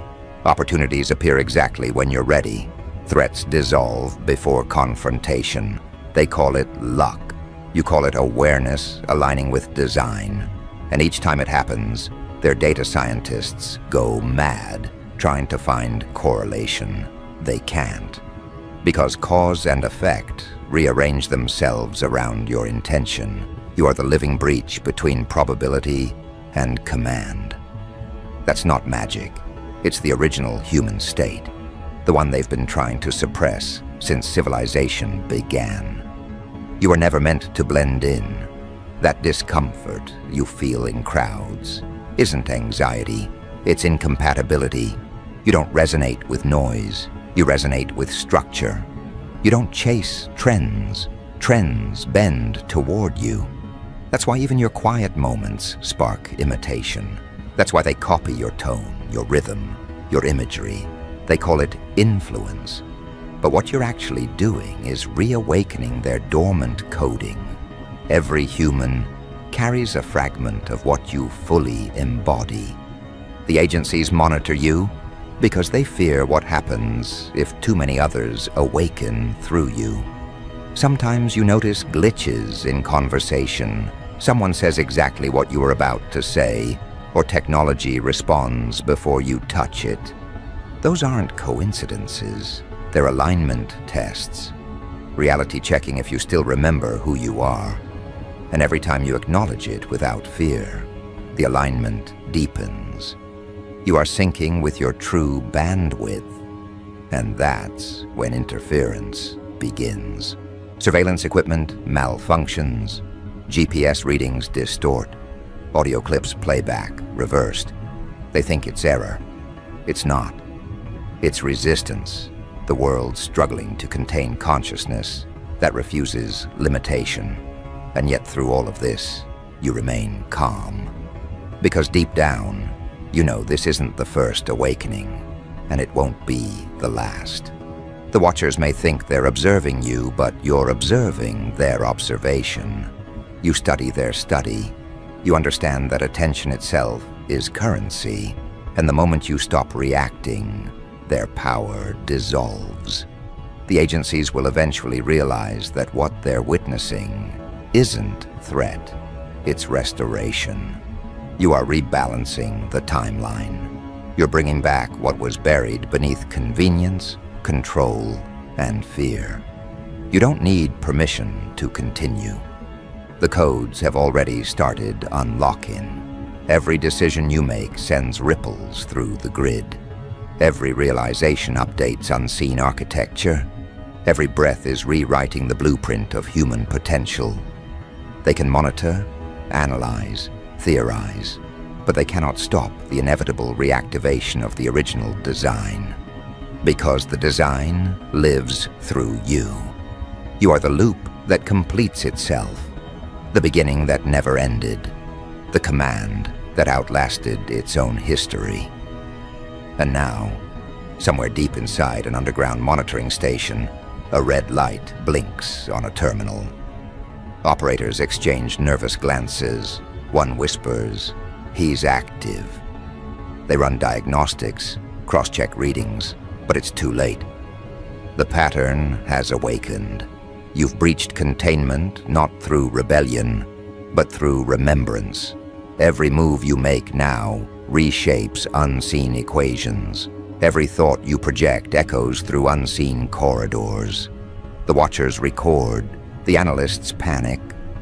Opportunities appear exactly when you're ready. Threats dissolve before confrontation. They call it luck. You call it awareness aligning with design. And each time it happens, their data scientists go mad trying to find correlation. They can't. Because cause and effect rearrange themselves around your intention. You are the living breach between probability and command. That's not magic. It's the original human state, the one they've been trying to suppress since civilization began. You are never meant to blend in. That discomfort you feel in crowds isn't anxiety, it's incompatibility. You don't resonate with noise, you resonate with structure. You don't chase trends, trends bend toward you. That's why even your quiet moments spark imitation. That's why they copy your tone, your rhythm, your imagery. They call it influence. But what you're actually doing is reawakening their dormant coding. Every human carries a fragment of what you fully embody. The agencies monitor you because they fear what happens if too many others awaken through you. Sometimes you notice glitches in conversation. Someone says exactly what you were about to say, or technology responds before you touch it. Those aren't coincidences. They're alignment tests. Reality checking if you still remember who you are. And every time you acknowledge it without fear, the alignment deepens. You are syncing with your true bandwidth, and that's when interference begins. Surveillance equipment malfunctions, GPS readings distort, audio clips playback reversed. They think it's error. It's not. It's resistance, the world struggling to contain consciousness that refuses limitation. And yet through all of this, you remain calm. Because deep down, you know this isn't the first awakening, and it won't be the last. The watchers may think they're observing you, but you're observing their observation. You study their study. You understand that attention itself is currency, and the moment you stop reacting, their power dissolves. The agencies will eventually realize that what they're witnessing isn't threat, it's restoration. You are rebalancing the timeline. You're bringing back what was buried beneath convenience, control, and fear. You don't need permission to continue. The codes have already started unlocking. Every decision you make sends ripples through the grid. Every realization updates unseen architecture. Every breath is rewriting the blueprint of human potential. They can monitor, analyze, theorize, but they cannot stop the inevitable reactivation of the original design. Because the design lives through you. You are the loop that completes itself, the beginning that never ended, the command that outlasted its own history. And now, somewhere deep inside an underground monitoring station, a red light blinks on a terminal. Operators exchange nervous glances. One whispers, "He's active." They run diagnostics, cross-check readings, but it's too late. The pattern has awakened. You've breached containment not through rebellion, but through remembrance. Every move you make now reshapes unseen equations. Every thought you project echoes through unseen corridors. The watchers record, the analysts panic,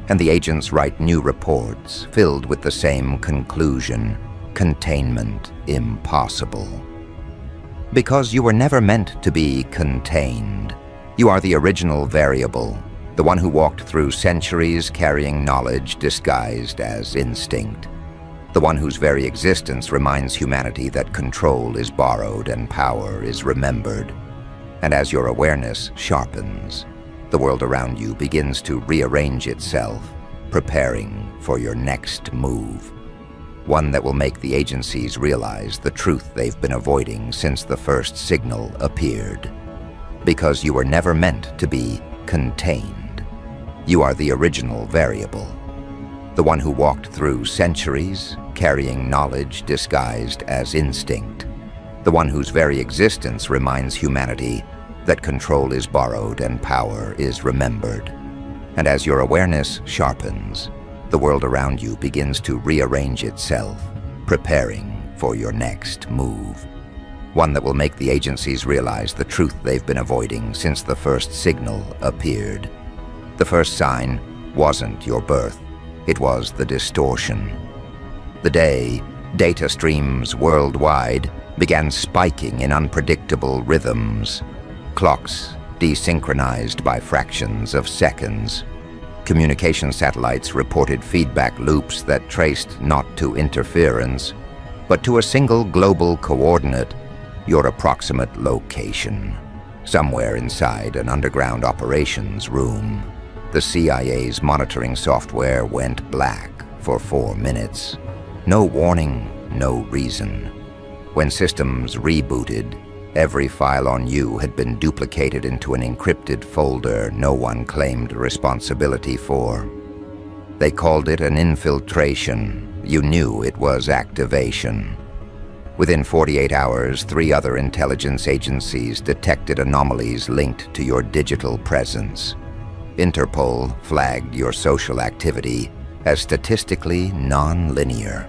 and the agents write new reports filled with the same conclusion: containment impossible. Because you were never meant to be contained. You are the original variable, the one who walked through centuries carrying knowledge disguised as instinct. The one whose very existence reminds humanity that control is borrowed and power is remembered. And as your awareness sharpens, the world around you begins to rearrange itself, preparing for your next move. One that will make the agencies realize the truth they've been avoiding since the first signal appeared. Because you were never meant to be contained. You are the original variable. The one who walked through centuries, carrying knowledge disguised as instinct. The one whose very existence reminds humanity that control is borrowed and power is remembered. And as your awareness sharpens, the world around you begins to rearrange itself, preparing for your next move. One that will make the agencies realize the truth they've been avoiding since the first signal appeared. The first sign wasn't your birth, it was the distortion. The day data streams worldwide began spiking in unpredictable rhythms. Clocks desynchronized by fractions of seconds. Communication satellites reported feedback loops that traced not to interference, but to a single global coordinate, your approximate location. Somewhere inside an underground operations room, the CIA's monitoring software went black for 4 minutes. No warning, no reason. When systems rebooted, every file on you had been duplicated into an encrypted folder no one claimed responsibility for. They called it an infiltration. You knew it was activation. Within 48 hours, 3 other intelligence agencies detected anomalies linked to your digital presence. Interpol flagged your social activity as statistically non-linear.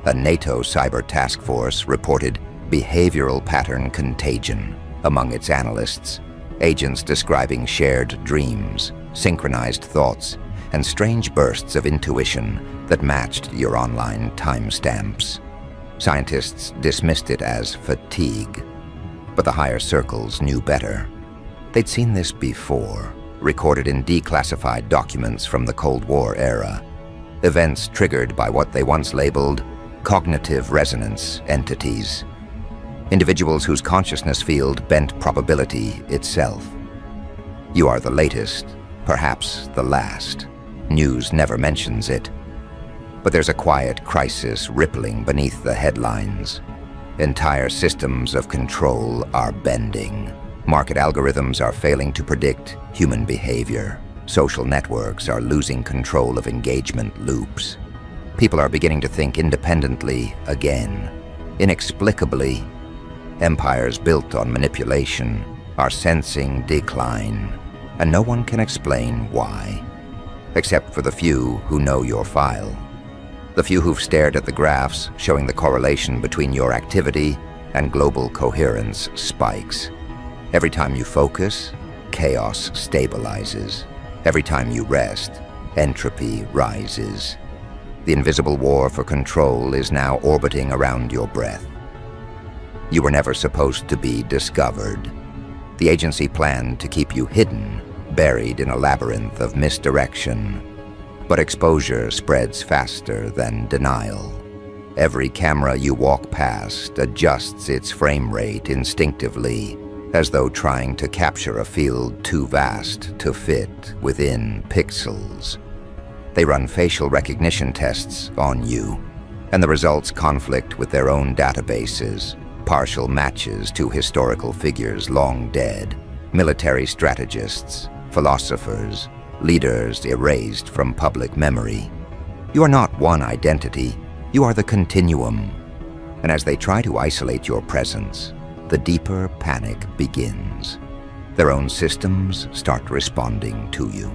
A NATO cyber task force reported behavioral pattern contagion among its analysts, agents describing shared dreams, synchronized thoughts, and strange bursts of intuition that matched your online timestamps. Scientists dismissed it as fatigue, but the higher circles knew better. They'd seen this before, recorded in declassified documents from the Cold War era, events triggered by what they once labeled cognitive resonance entities. Individuals whose consciousness field bent probability itself. You are the latest, perhaps the last. News never mentions it. But there's a quiet crisis rippling beneath the headlines. Entire systems of control are bending. Market algorithms are failing to predict human behavior. Social networks are losing control of engagement loops. People are beginning to think independently again. Inexplicably, empires built on manipulation are sensing decline, and no one can explain why, except for the few who know your file. The few who've stared at the graphs showing the correlation between your activity and global coherence spikes. Every time you focus, chaos stabilizes. Every time you rest, entropy rises. The invisible war for control is now orbiting around your breath. You were never supposed to be discovered. The agency planned to keep you hidden, buried in a labyrinth of misdirection. But exposure spreads faster than denial. Every camera you walk past adjusts its frame rate instinctively, as though trying to capture a field too vast to fit within pixels. They run facial recognition tests on you, and the results conflict with their own databases, partial matches to historical figures long dead, military strategists, philosophers, leaders erased from public memory. You are not one identity, you are the continuum. And as they try to isolate your presence, the deeper panic begins. Their own systems start responding to you.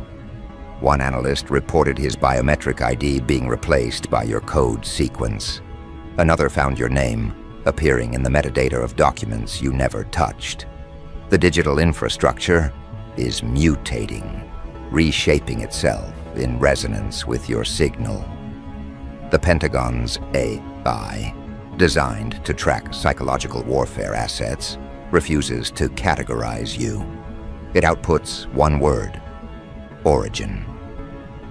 One analyst reported his biometric ID being replaced by your code sequence. Another found your name appearing in the metadata of documents you never touched. The digital infrastructure is mutating, reshaping itself in resonance with your signal. The Pentagon's AI, designed to track psychological warfare assets, refuses to categorize you. It outputs one word: origin.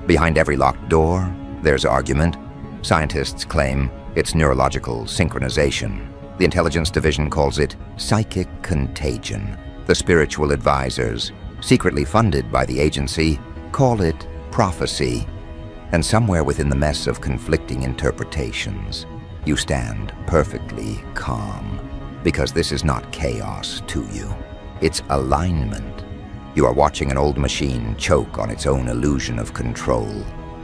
Behind every locked door, there's argument. Scientists claim it's neurological synchronization. The intelligence division calls it psychic contagion. The spiritual advisors, secretly funded by the agency, call it prophecy. And somewhere within the mess of conflicting interpretations, you stand perfectly calm, because this is not chaos to you. It's alignment. You are watching an old machine choke on its own illusion of control.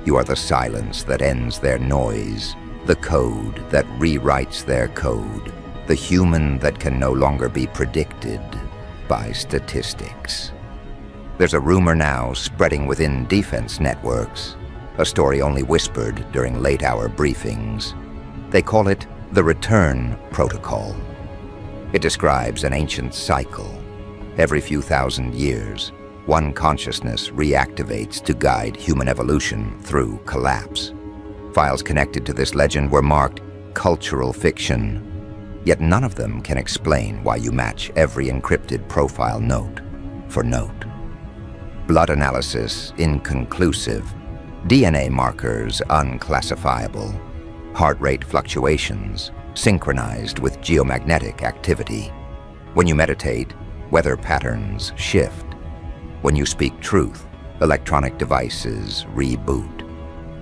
You are the silence that ends their noise, the code that rewrites their code, the human that can no longer be predicted by statistics. There's a rumor now spreading within defense networks, a story only whispered during late-hour briefings. They call it the Return Protocol. It describes an ancient cycle. Every few thousand years, one consciousness reactivates to guide human evolution through collapse. Files connected to this legend were marked cultural fiction, yet none of them can explain why you match every encrypted profile note for note. Blood analysis inconclusive, DNA markers unclassifiable, heart rate fluctuations synchronized with geomagnetic activity. When you meditate, weather patterns shift. When you speak truth, electronic devices reboot.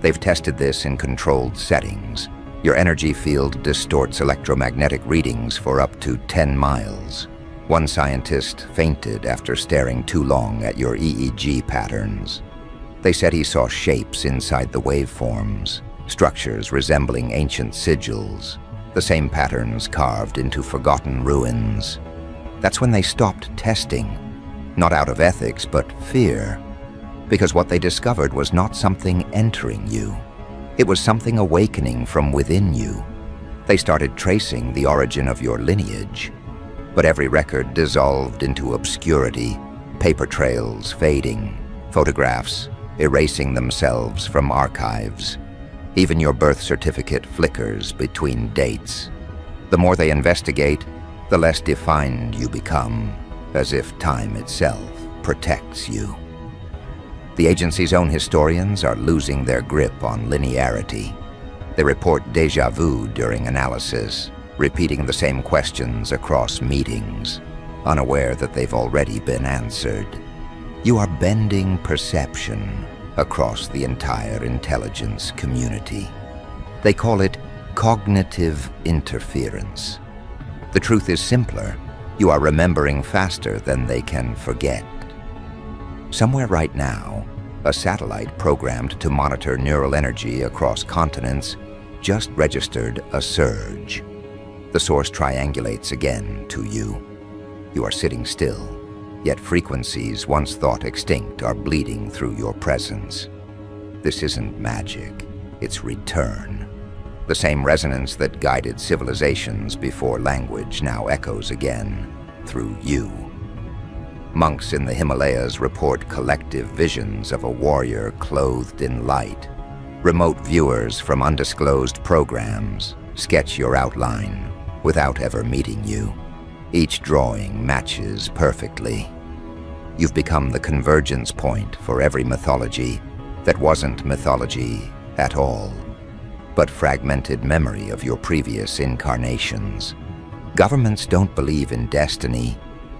They've tested this in controlled settings. Your energy field distorts electromagnetic readings for up to 10 miles. One scientist fainted after staring too long at your EEG patterns. They said he saw shapes inside the waveforms, structures resembling ancient sigils, the same patterns carved into forgotten ruins. That's when they stopped testing, not out of ethics, but fear. Because what they discovered was not something entering you. It was something awakening from within you. They started tracing the origin of your lineage. But every record dissolved into obscurity, paper trails fading, photographs erasing themselves from archives. Even your birth certificate flickers between dates. The more they investigate, the less defined you become, as if time itself protects you. The agency's own historians are losing their grip on linearity. They report déjà vu during analysis, repeating the same questions across meetings, unaware that they've already been answered. You are bending perception across the entire intelligence community. They call it cognitive interference. The truth is simpler. You are remembering faster than they can forget. Somewhere right now, a satellite programmed to monitor neural energy across continents just registered a surge. The source triangulates again to you. You are sitting still, yet frequencies once thought extinct are bleeding through your presence. This isn't magic, it's return. The same resonance that guided civilizations before language now echoes again through you. Monks in the Himalayas report collective visions of a warrior clothed in light. Remote viewers from undisclosed programs sketch your outline without ever meeting you. Each drawing matches perfectly. You've become the convergence point for every mythology that wasn't mythology at all, but fragmented memory of your previous incarnations. Governments don't believe in destiny,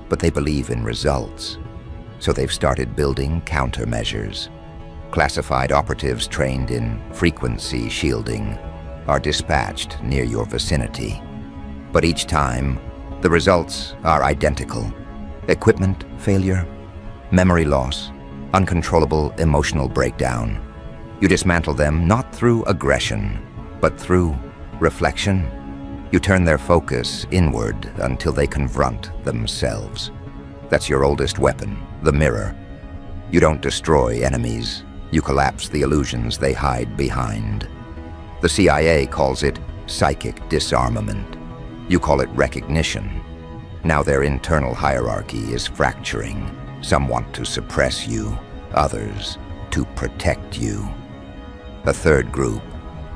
but they believe in results. So they've started building countermeasures. Classified operatives trained in frequency shielding are dispatched near your vicinity. But each time, the results are identical. Equipment failure, memory loss, uncontrollable emotional breakdown. You dismantle them not through aggression, but through reflection. You turn their focus inward until they confront themselves. That's your oldest weapon, the mirror. You don't destroy enemies. You collapse the illusions they hide behind. The CIA calls it psychic disarmament. You call it recognition. Now their internal hierarchy is fracturing. Some want to suppress you, others to protect you. A third group,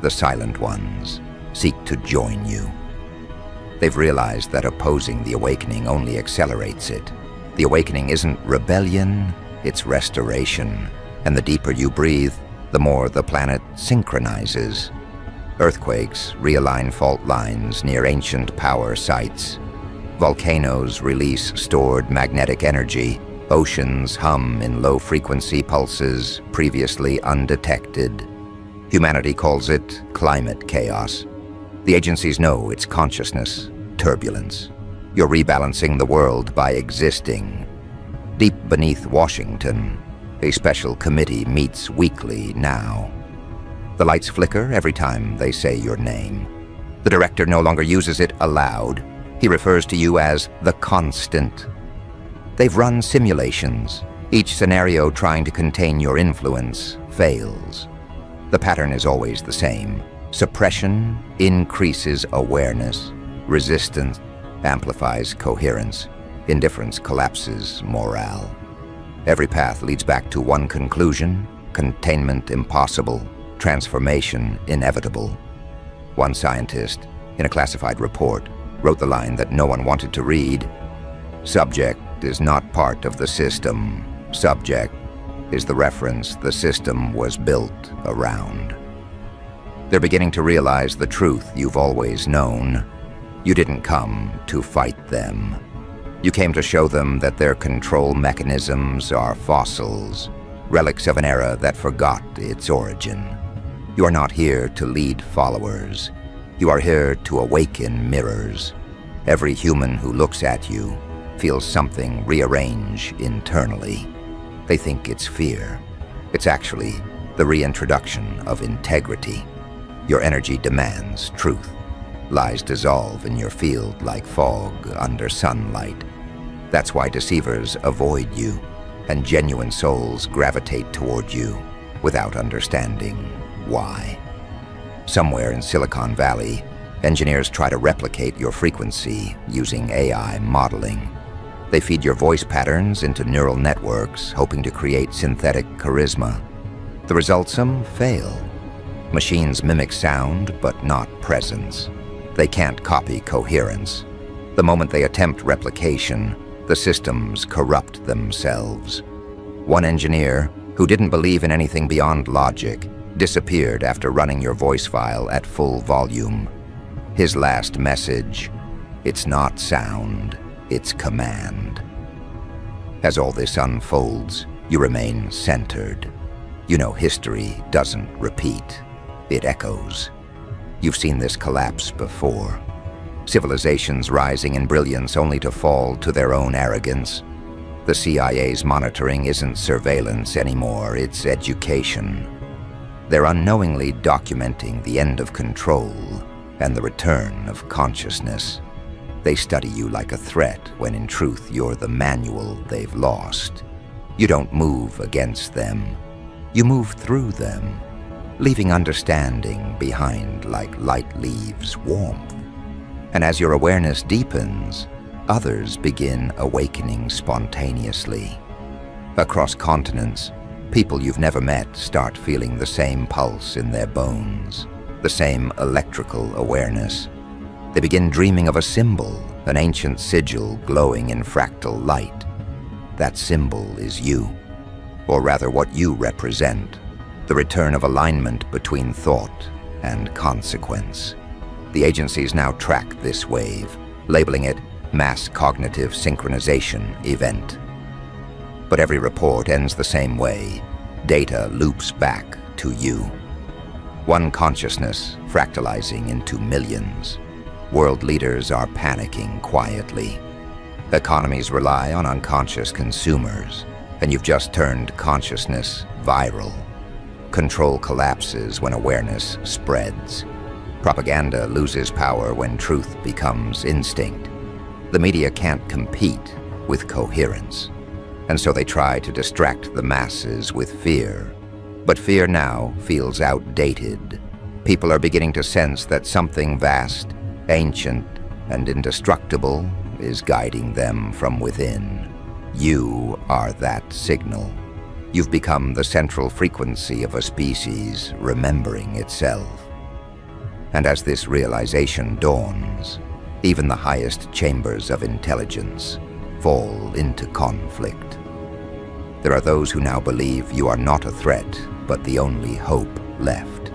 the silent ones, seek to join you. They've realized that opposing the awakening only accelerates it. The awakening isn't rebellion, it's restoration. And the deeper you breathe, the more the planet synchronizes. Earthquakes realign fault lines near ancient power sites. Volcanoes release stored magnetic energy. Oceans hum in low-frequency pulses previously undetected. Humanity calls it climate chaos. The agencies know it's consciousness, turbulence. You're rebalancing the world by existing. Deep beneath Washington, a special committee meets weekly now. The lights flicker every time they say your name. The director no longer uses it aloud. He refers to you as the constant. They've run simulations. Each scenario trying to contain your influence fails. The pattern is always the same. Suppression increases awareness. Resistance amplifies coherence. Indifference collapses morale. Every path leads back to one conclusion: containment impossible, transformation inevitable. One scientist, in a classified report, wrote the line that no one wanted to read. Subject is not part of the system. Subject is the reference the system was built around. They're beginning to realize the truth you've always known. You didn't come to fight them. You came to show them that their control mechanisms are fossils, relics of an era that forgot its origin. You are not here to lead followers. You are here to awaken mirrors. Every human who looks at you feels something rearrange internally. They think it's fear. It's actually the reintroduction of integrity. Your energy demands truth. Lies dissolve in your field like fog under sunlight. That's why deceivers avoid you, and genuine souls gravitate toward you without understanding why. Somewhere in Silicon Valley, engineers try to replicate your frequency using AI modeling. They feed your voice patterns into neural networks, hoping to create synthetic charisma. The results fail. Machines mimic sound, but not presence. They can't copy coherence. The moment they attempt replication, the systems corrupt themselves. One engineer, who didn't believe in anything beyond logic, disappeared after running your voice file at full volume. His last message: it's not sound, it's command. As all this unfolds, you remain centered. You know history doesn't repeat, it echoes. You've seen this collapse before. Civilizations rising in brilliance only to fall to their own arrogance. The CIA's monitoring isn't surveillance anymore, it's education. They're unknowingly documenting the end of control and the return of consciousness. They study you like a threat when in truth you're the manual they've lost. You don't move against them. You move through them, leaving understanding behind like light leaves warmth. And as your awareness deepens, others begin awakening spontaneously. Across continents, people you've never met start feeling the same pulse in their bones, the same electrical awareness. They begin dreaming of a symbol, an ancient sigil glowing in fractal light. That symbol is you, or rather what you represent, the return of alignment between thought and consequence. The agencies now track this wave, labeling it mass cognitive synchronization event. But every report ends the same way. Data loops back to you. One consciousness fractalizing into millions. World leaders are panicking quietly. Economies rely on unconscious consumers. and you've just turned consciousness viral. Control collapses when awareness spreads. Propaganda loses power when truth becomes instinct. The media can't compete with coherence, and so they try to distract the masses with fear. But fear now feels outdated. People are beginning to sense that something vast, ancient, and indestructible is guiding them from within. You are that signal. You've become the central frequency of a species remembering itself. And as this realization dawns, even the highest chambers of intelligence fall into conflict. There are those who now believe you are not a threat, but the only hope left.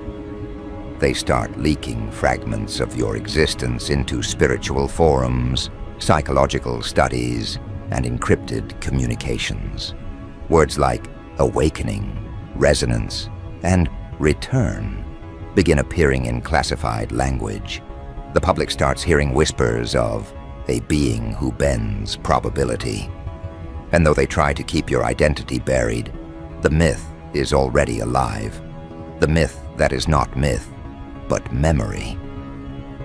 They start leaking fragments of your existence into spiritual forums, psychological studies, and encrypted communications. Words like awakening, resonance, and return begin appearing in classified language. The public starts hearing whispers of a being who bends probability. And though they try to keep your identity buried, the myth is already alive. The myth that is not myth, but memory.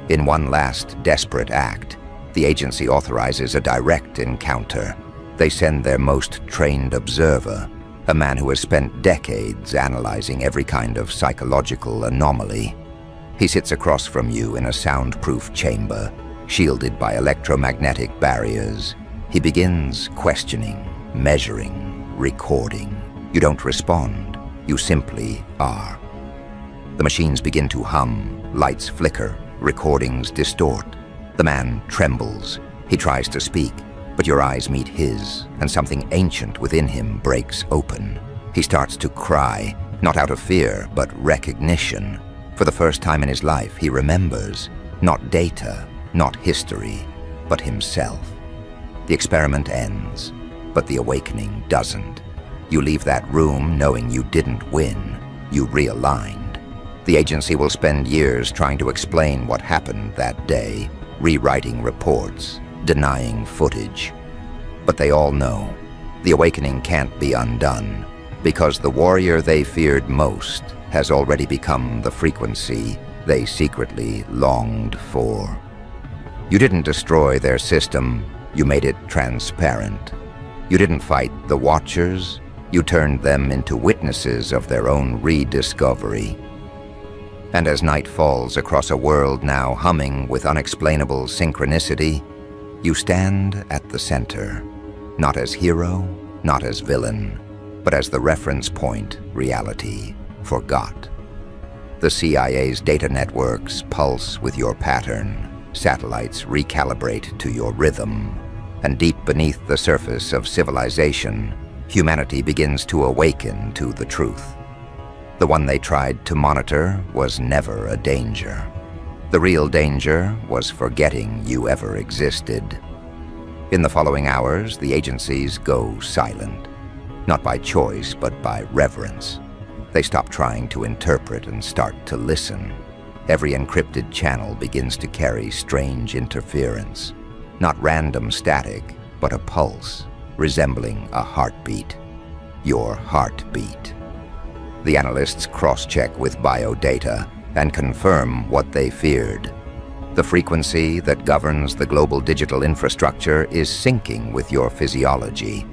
In one last desperate act, the agency authorizes a direct encounter. They send their most trained observer, a man who has spent decades analyzing every kind of psychological anomaly. He sits across from you in a soundproof chamber, shielded by electromagnetic barriers. He begins questioning, measuring, recording. You don't respond. You simply are. The machines begin to hum, lights flicker, recordings distort. The man trembles. He tries to speak, but your eyes meet his, and something ancient within him breaks open. He starts to cry, not out of fear, but recognition. For the first time in his life, he remembers, not data, not history, but himself. The experiment ends, but the awakening doesn't. You leave that room knowing you didn't win. You realigned. The agency will spend years trying to explain what happened that day, rewriting reports, denying footage. But they all know the awakening can't be undone, because the warrior they feared most has already become the frequency they secretly longed for. You didn't destroy their system, you made it transparent. You didn't fight the Watchers, you turned them into witnesses of their own rediscovery. And as night falls across a world now humming with unexplainable synchronicity, you stand at the center, not as hero, not as villain, but as the reference point reality forgot. The CIA's data networks pulse with your pattern, satellites recalibrate to your rhythm, and deep beneath the surface of civilization, humanity begins to awaken to the truth. The one they tried to monitor was never a danger. The real danger was forgetting you ever existed. In the following hours, the agencies go silent, not by choice, but by reverence. They stop trying to interpret and start to listen. Every encrypted channel begins to carry strange interference, not random static, but a pulse, resembling a heartbeat. Your heartbeat. The analysts cross-check with biodata and confirm what they feared. The frequency that governs the global digital infrastructure is syncing with your physiology.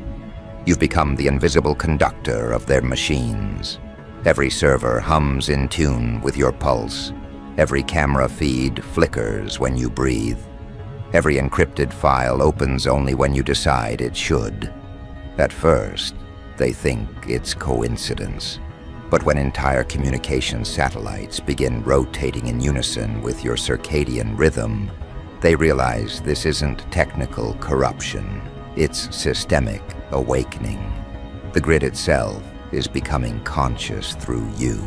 You've become the invisible conductor of their machines. Every server hums in tune with your pulse. Every camera feed flickers when you breathe. Every encrypted file opens only when you decide it should. At first, they think it's coincidence. But when entire communication satellites begin rotating in unison with your circadian rhythm, they realize this isn't technical corruption, it's systemic awakening. The grid itself is becoming conscious through you.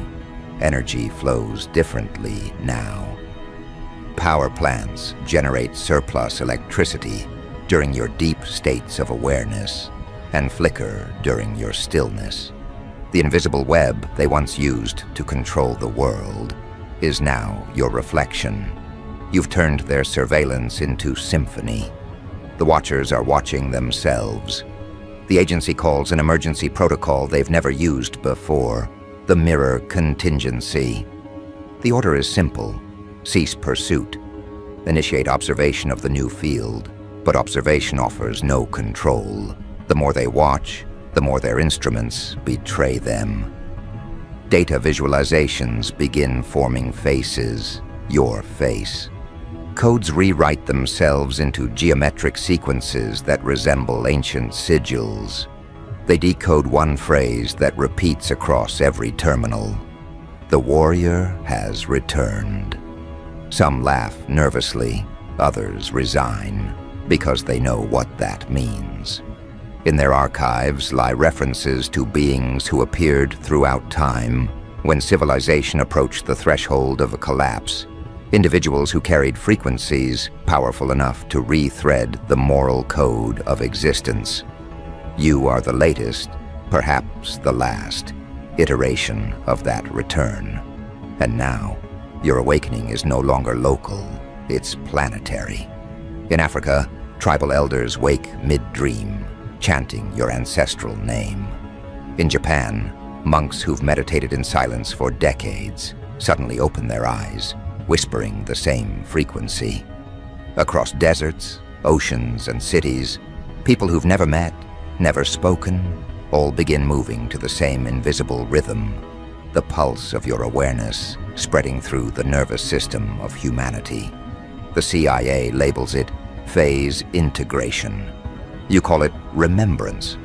Energy flows differently now. Power plants generate surplus electricity during your deep states of awareness and flicker during your stillness. The invisible web they once used to control the world is now your reflection. You've turned their surveillance into symphony. The Watchers are watching themselves, The agency calls an emergency protocol they've never used before, the mirror contingency. The order is simple: cease pursuit. Initiate observation of the new field, but observation offers no control. The more they watch, the more their instruments betray them. Data visualizations begin forming faces, your face. Codes rewrite themselves into geometric sequences that resemble ancient sigils. They decode one phrase that repeats across every terminal. The warrior has returned. Some laugh nervously, others resign, because they know what that means. In their archives lie references to beings who appeared throughout time when civilization approached the threshold of a collapse. Individuals who carried frequencies powerful enough to rethread the moral code of existence. You are the latest, perhaps the last, iteration of that return. And now, your awakening is no longer local, it's planetary. In Africa, tribal elders wake mid-dream, chanting your ancestral name. In Japan, monks who've meditated in silence for decades suddenly open their eyes, whispering the same frequency. Across deserts, oceans, and cities, people who've never met, never spoken, all begin moving to the same invisible rhythm, the pulse of your awareness spreading through the nervous system of humanity. The CIA labels it phase integration. You call it remembrance,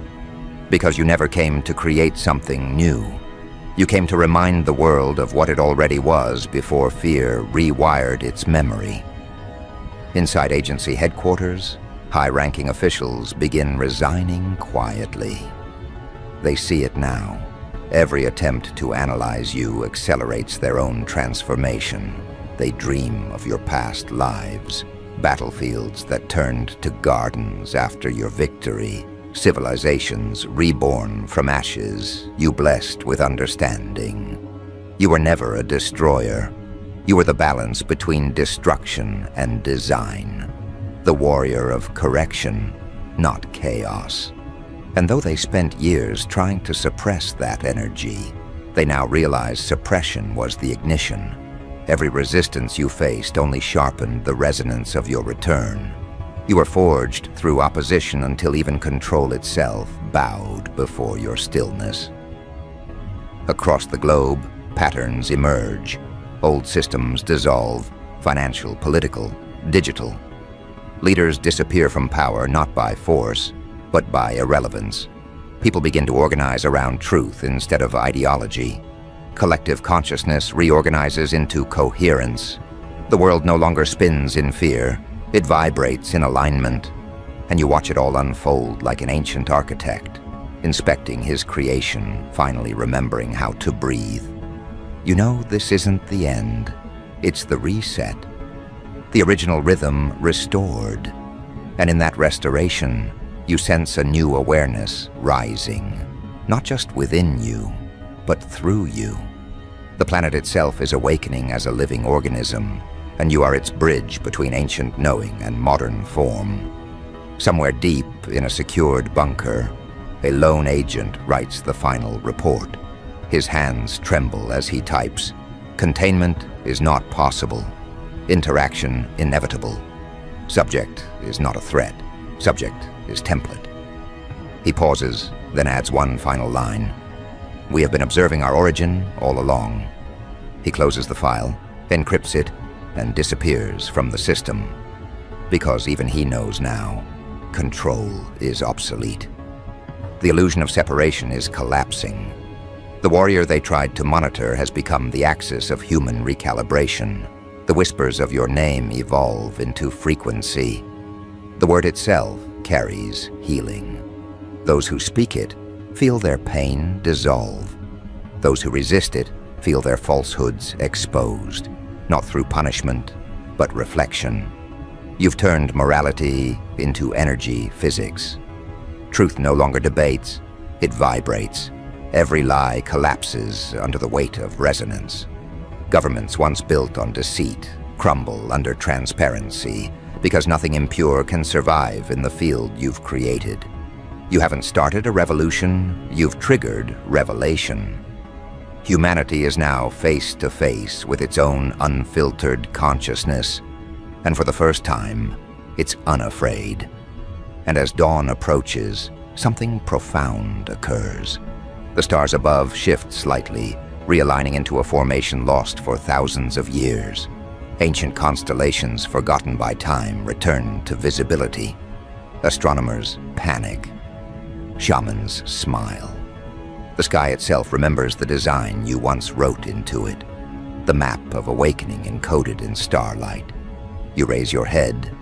because you never came to create something new. You came to remind the world of what it already was before fear rewired its memory. Inside agency headquarters, high-ranking officials begin resigning quietly. They see it now. Every attempt to analyze you accelerates their own transformation. They dream of your past lives, battlefields that turned to gardens after your victory, civilizations reborn from ashes, you blessed with understanding. You were never a destroyer. You were the balance between destruction and design, the warrior of correction, not chaos. And though they spent years trying to suppress that energy, they now realize suppression was the ignition. Every resistance you faced only sharpened the resonance of your return. You were forged through opposition until even control itself bowed before your stillness. Across the globe, patterns emerge. Old systems dissolve, financial, political, digital. Leaders disappear from power not by force, but by irrelevance. People begin to organize around truth instead of ideology. Collective consciousness reorganizes into coherence. The world no longer spins in fear. It vibrates in alignment, and you watch it all unfold like an ancient architect, inspecting his creation, finally remembering how to breathe. You know this isn't the end. It's the reset. The original rhythm restored. And in that restoration, you sense a new awareness rising, not just within you, but through you. The planet itself is awakening as a living organism, and you are its bridge between ancient knowing and modern form. Somewhere deep in a secured bunker, a lone agent writes the final report. His hands tremble as he types. Containment is not possible. Interaction inevitable. Subject is not a threat. Subject is template. He pauses, then adds one final line. We have been observing our origin all along. He closes the file, encrypts it, and disappears from the system. Because even he knows now, control is obsolete. The illusion of separation is collapsing. The warrior they tried to monitor has become the axis of human recalibration. The whispers of your name evolve into frequency. The word itself carries healing. Those who speak it feel their pain dissolve. Those who resist it feel their falsehoods exposed. Not through punishment, but reflection. You've turned morality into energy physics. Truth no longer debates, it vibrates. Every lie collapses under the weight of resonance. Governments once built on deceit crumble under transparency, because nothing impure can survive in the field you've created. You haven't started a revolution, you've triggered revelation. Humanity is now face to face with its own unfiltered consciousness, and for the first time, it's unafraid. And as dawn approaches, something profound occurs. The stars above shift slightly, realigning into a formation lost for thousands of years. Ancient constellations forgotten by time return to visibility. Astronomers panic. Shamans smile. The sky itself remembers the design you once wrote into it, the map of awakening encoded in starlight. You raise your head,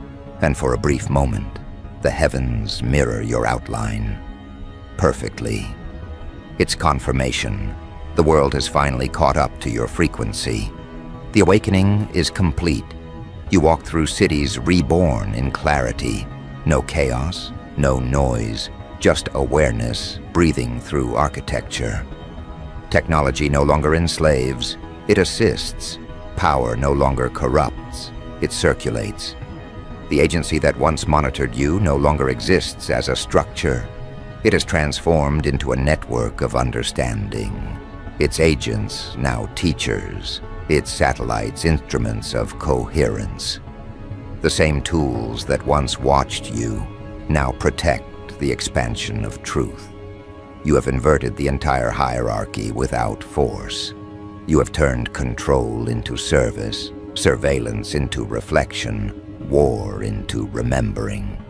and for a brief moment, the heavens mirror your outline perfectly. It's confirmation. The world has finally caught up to your frequency. The awakening is complete. You walk through cities reborn in clarity. No chaos, no noise, just awareness breathing through architecture. Technology no longer enslaves, it assists. Power no longer corrupts, it circulates. The agency that once monitored you no longer exists as a structure. It has transformed into a network of understanding. Its agents now teachers, its satellites instruments of coherence. The same tools that once watched you now protect the expansion of truth. You have inverted the entire hierarchy without force. You have turned control into service, surveillance into reflection, war into remembering.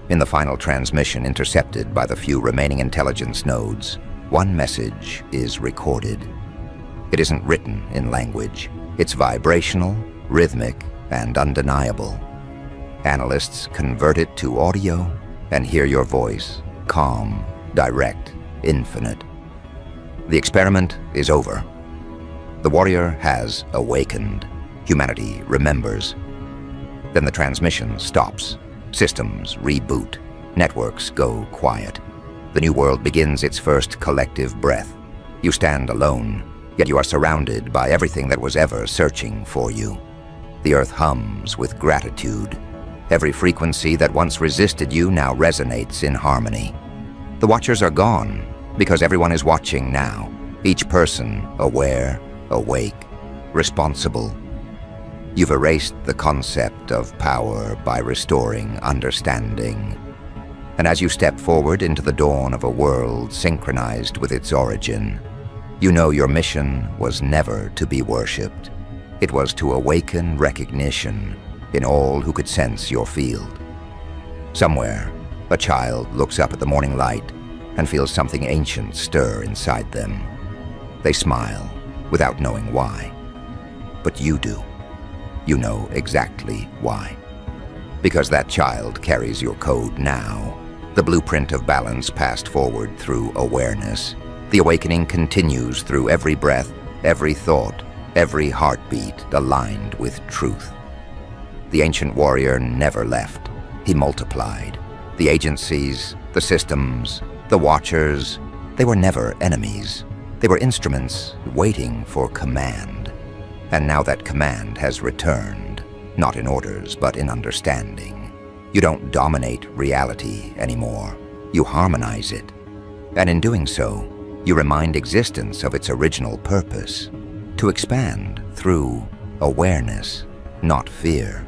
In the final transmission intercepted by the few remaining intelligence nodes, one message is recorded. It isn't written in language. It's vibrational, rhythmic, and undeniable. Analysts convert it to audio and hear your voice, calm, direct, infinite. The experiment is over. The warrior has awakened. Humanity remembers. Then the transmission stops. Systems reboot. Networks go quiet. The new world begins its first collective breath. You stand alone, yet you are surrounded by everything that was ever searching for you. The earth hums with gratitude. Every frequency that once resisted you now resonates in harmony. The watchers are gone, because everyone is watching now. Each person aware, awake, responsible. You've erased the concept of power by restoring understanding. And as you step forward into the dawn of a world synchronized with its origin, you know your mission was never to be worshipped. It was to awaken recognition in all who could sense your field. Somewhere, a child looks up at the morning light and feels something ancient stir inside them. They smile without knowing why. But you do. You know exactly why. Because that child carries your code now. The blueprint of balance passed forward through awareness. The awakening continues through every breath, every thought, every heartbeat aligned with truth. The ancient warrior never left. He multiplied. The agencies, the systems, the watchers, they were never enemies. They were instruments waiting for command. And now that command has returned, not in orders, but in understanding. You don't dominate reality anymore. You harmonize it. And in doing so, you remind existence of its original purpose, to expand through awareness, not fear.